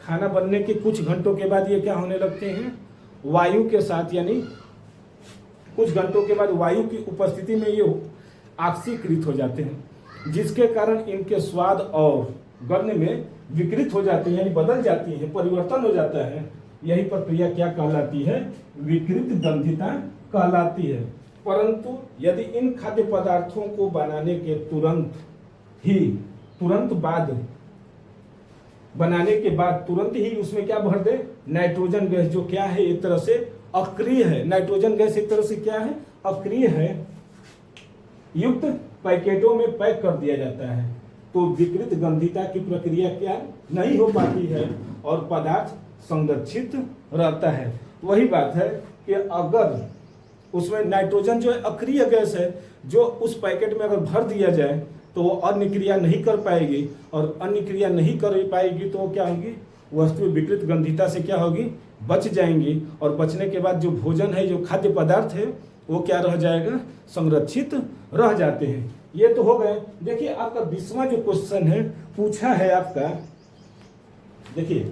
[SPEAKER 1] खाना बनने के कुछ घंटों के बाद ये क्या होने लगते हैं, वायु के साथ, यानी कुछ घंटों के बाद वायु की उपस्थिति में ये ऑक्सीकृत हो जाते हैं, जिसके कारण इनके स्वाद और गंध में विकृत हो जाते हैं, यानी बदल जाती है, परिवर्तन हो जाता है। यही प्रक्रिया क्या कहलाती है, विकृत गंधिता कहलाती है। परंतु यदि इन खाद्य पदार्थों को बनाने के तुरंत ही उसमें क्या भर दे, नाइट्रोजन गैस, जो क्या है एक तरह से अक्रिय है। नाइट्रोजन गैस एक तरह से क्या है, अक्रिय है, युक्त पैकेटों में पैक कर दिया जाता है, तो विकृत गंधिता की प्रक्रिया क्या नहीं हो पाती है और पदार्थ संरक्षित रहता है। वही बात है कि अगर उसमें नाइट्रोजन जो है अक्रिय गैस है, जो उस पैकेट में अगर भर दिया जाए तो वो अन्य क्रिया नहीं कर पाएगी, और अन्य क्रिया नहीं कर पाएगी तो क्या होगी, वस्तु विकृत गंधिता से क्या होगी, बच जाएंगी, और बचने के बाद जो भोजन है, जो खाद्य पदार्थ है, वो क्या रह जाएगा, संरक्षित रह जाते हैं। ये तो हो गए। देखिए आपका 20वां जो क्वेश्चन है पूछा है आपका, देखिए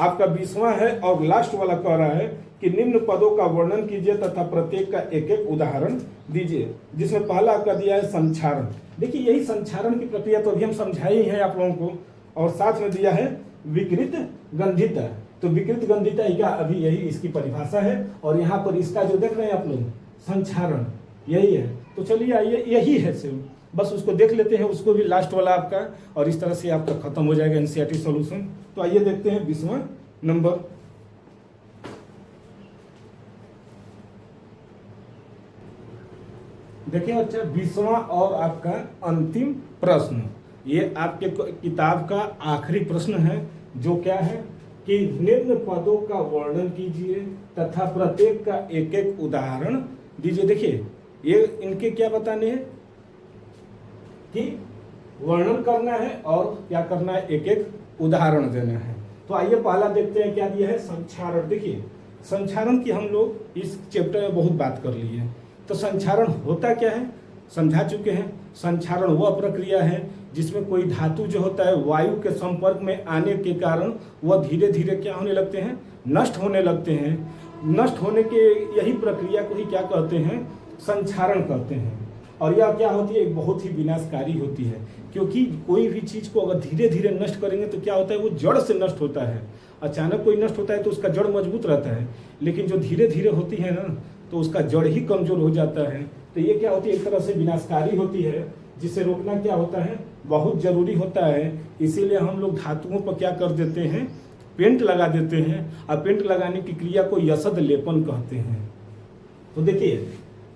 [SPEAKER 1] आपका 20वां है और लास्ट वाला कह रहा है कि निम्न पदों का वर्णन कीजिए तथा प्रत्येक का एक एक उदाहरण दीजिए, जिसमें पहला आपका दिया है संक्षारण। देखिए यही संक्षारण की प्रक्रिया तो अभी हम समझाई है आप लोगों को, और साथ में दिया है विकृत गंधिता। तो विकृत गंधिता क्या, अभी यही इसकी परिभाषा है, और यहाँ पर इसका जो देख रहे हैं आप लोग संक्षारण यही है। तो चलिए आइए, यही है सिर्फ, बस उसको देख लेते हैं, उसको भी लास्ट वाला आपका, और इस तरह से आपका खत्म हो जाएगा एनसीईआरटी सॉल्यूशन। तो आइए देखते हैं 20वां नंबर। देखिए अच्छा 20वां और आपका अंतिम प्रश्न, ये आपके किताब का आखिरी प्रश्न है, जो क्या है कि निम्न पदों का वर्णन कीजिए तथा प्रत्येक का एक एक उदाहरण दीजिए। देखिए ये इनके क्या बताने हैं कि वर्णन करना है और क्या करना है, एक एक उदाहरण देना है। तो आइए पहला देखते हैं क्या दिया है, संक्षारण। देखिए संक्षारण की हम लोग इस चैप्टर में बहुत बात कर ली है। तो संक्षारण होता क्या है समझा चुके हैं। संक्षारण वह प्रक्रिया है जिसमें कोई धातु जो होता है वायु के संपर्क में आने के कारण वह धीरे धीरे क्या होने लगते हैं, नष्ट होने लगते हैं। नष्ट होने के यही प्रक्रिया को ही क्या कहते हैं, संक्षारण कहते हैं। और यह क्या होती है, बहुत ही विनाशकारी होती है, क्योंकि कोई भी चीज को अगर धीरे धीरे नष्ट करेंगे तो क्या होता है, वो जड़ से नष्ट होता है। अचानक कोई नष्ट होता है तो उसका जड़ मजबूत रहता है, लेकिन जो धीरे धीरे होती है ना, तो उसका जड़ ही कमजोर हो जाता है। तो ये क्या होती है, एक तरह से विनाशकारी होती है, जिसे रोकना क्या होता है, बहुत जरूरी होता है। इसीलिए हम लोग धातुओं पर क्या कर देते हैं, पेंट लगा देते हैं, और पेंट लगाने की क्रिया को यसद लेपन कहते हैं। तो देखिए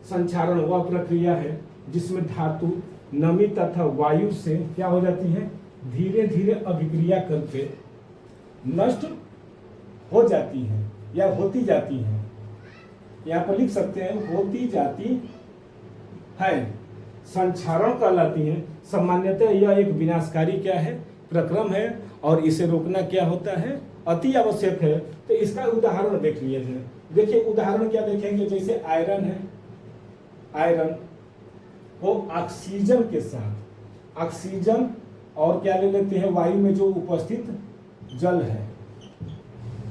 [SPEAKER 1] संक्षारण वह प्रक्रिया है जिसमें धातु नमी तथा वायु से क्या हो जाती है, धीरे धीरे अभिक्रिया करके नष्ट हो जाती है या होती जाती है। यहाँ पर लिख सकते हैं होती जाती है, संक्षारण कहलाती है। सामान्यतः यह एक विनाशकारी क्या है, प्रक्रम है, और इसे रोकना क्या होता है, अति आवश्यक है। तो इसका उदाहरण देख लिया जाए। देखिए उदाहरण क्या देखेंगे, जैसे आयरन है, आयरन को ऑक्सीजन के साथ, ऑक्सीजन और क्या ले लेते हैं, वायु में जो उपस्थित जल है।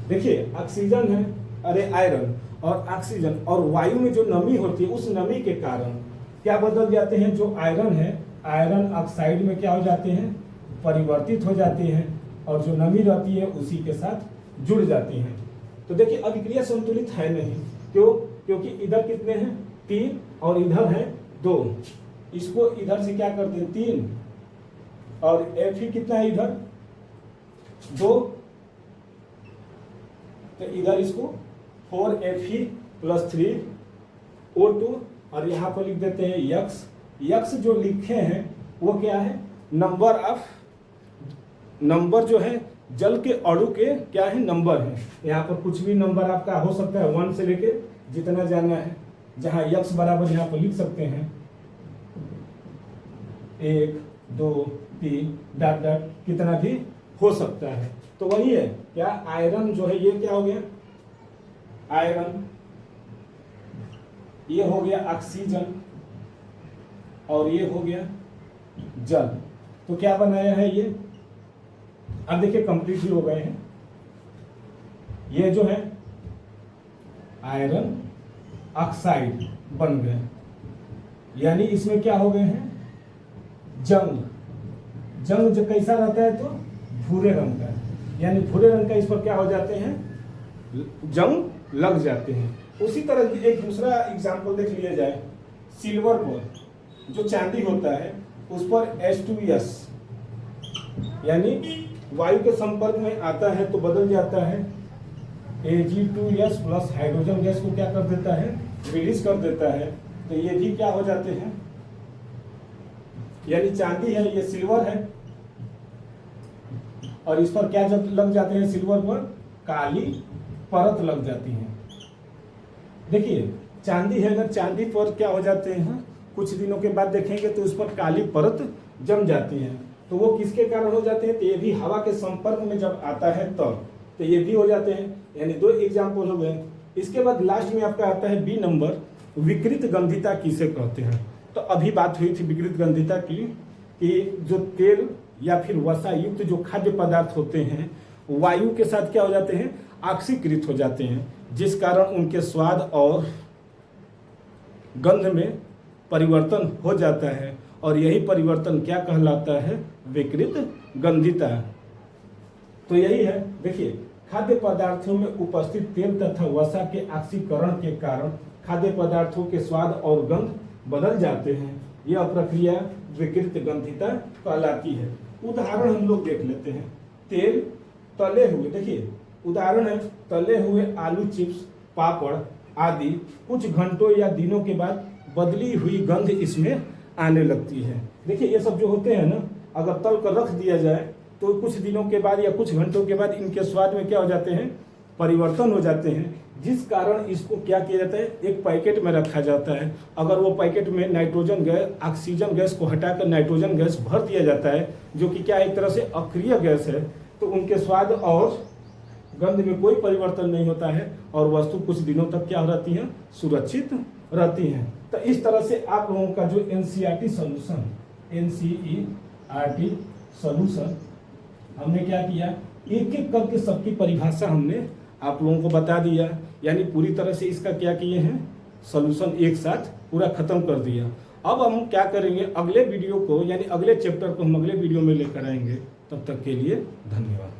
[SPEAKER 1] देखिए ऑक्सीजन है, अरे आयरन और ऑक्सीजन और वायु में जो नमी होती है, उस नमी के कारण क्या बदल जाते हैं, जो आयरन है आयरन ऑक्साइड में क्या हो जाते हैं, परिवर्तित हो जाते हैं, और जो नमी रहती है उसी के साथ जुड़ जाती हैं। तो देखिए अभिक्रिया संतुलित है नहीं, क्यों, क्योंकि इधर कितने हैं 3 और इधर है 2, इसको इधर से क्या करते हैं 3 और Fe कितना है इधर 2, तो इधर इसको 4Fe + 3O2 और यहाँ पर लिख देते हैं यक्स। यक्स जो लिखे हैं वो क्या है, नंबर जो है जल के अणु के क्या है, नंबर है। यहाँ पर कुछ भी नंबर आपका हो सकता है 1 से लेके जितना जाना है, जहाँ यक्स बराबर यहाँ पर लिख सकते हैं 1 2 3 डॉट डॉट कितना भी हो सकता है। तो वही है क्या, आयरन जो है ये क्या हो गया आयरन, ये हो गया ऑक्सीजन और ये हो गया जल। तो क्या बनाया है ये, अब देखिए कंप्लीट ही हो गए हैं। ये जो है आयरन ऑक्साइड बन गए, यानी इसमें क्या हो गए हैं जंग जो कैसा रहता है तो भूरे रंग का, यानी भूरे रंग का इस पर क्या हो जाते हैं, जंग लग जाते हैं। उसी तरह एक दूसरा एग्जाम्पल देख लिया जाए, सिल्वर पर जो चांदी होता है उस पर H2S यानी वायु के संपर्क में आता है तो बदल जाता है Ag2S प्लस हाइड्रोजन गैस को क्या कर देता है, रिलीज कर देता है। तो ये भी क्या हो जाते हैं, यानी चांदी है ये सिल्वर है और इस पर क्या जब लग जाते हैं, सिल्वर पर काली परत लग जाती है। देखिए चांदी है, अगर चांदी पर क्या हो जाते हैं, कुछ दिनों के बाद देखेंगे तो उस पर काली परत जम जाती है। तो वो किसके कारण हो जाते हैं, तो ये भी हवा के संपर्क में जब आता है तब, तो ये भी हो जाते हैं। यानी 2 एग्जाम्पल हो गए। इसके बाद लास्ट में आपका आता है बी नंबर, विकृत गंधिता किसे कहते हैं। तो अभी बात हुई थी विकृत गंधिता की, कि जो तेल या फिर वसा युक्त जो खाद्य पदार्थ होते हैं वायु के साथ क्या हो जाते हैं, ऑक्सीकृत हो जाते हैं, जिस कारण उनके स्वाद और गंध में परिवर्तन हो जाता है, और यही परिवर्तन क्या कहलाता है, विकृत गंधिता। तो यही है, देखिए खाद्य पदार्थों में उपस्थित तेल तथा वसा के ऑक्सीकरण के कारण खाद्य पदार्थों के स्वाद और गंध बदल जाते हैं। यह प्रक्रिया विकृत गंधिता कहलाती है। उदाहरण हम लोग देख लेते हैं, तेल तले हुए, देखिए उदाहरण है तले हुए आलू चिप्स, पापड़ आदि कुछ घंटों या दिनों के बाद बदली हुई गंध इसमें आने लगती है। देखिए ये सब जो होते हैं ना, अगर तल कर रख दिया जाए तो कुछ दिनों के बाद या कुछ घंटों के बाद इनके स्वाद में क्या हो जाते हैं, परिवर्तन हो जाते हैं, जिस कारण इसको क्या किया जाता है, एक पैकेट में रखा जाता है। अगर वो पैकेट में नाइट्रोजन गैस, ऑक्सीजन गैस को हटाकर नाइट्रोजन गैस भर दिया जाता है, जो कि क्या एक तरह से अक्रिय गैस है, तो उनके स्वाद और गंध में कोई परिवर्तन नहीं होता है और वस्तु कुछ दिनों तक क्या रहती है, सुरक्षित रहती हैं। तो इस तरह से आप लोगों का जो NCERT सॉल्यूशन, NCERT सॉल्यूशन हमने क्या किया, एक एक करके सबकी परिभाषा हमने आप लोगों को बता दिया, यानी पूरी तरह से इसका क्या किए हैं, सॉल्यूशन एक साथ पूरा खत्म कर दिया। अब हम क्या करेंगे, अगले वीडियो को यानी अगले चैप्टर को हम अगले वीडियो में लेकर आएंगे। तब तक के लिए धन्यवाद।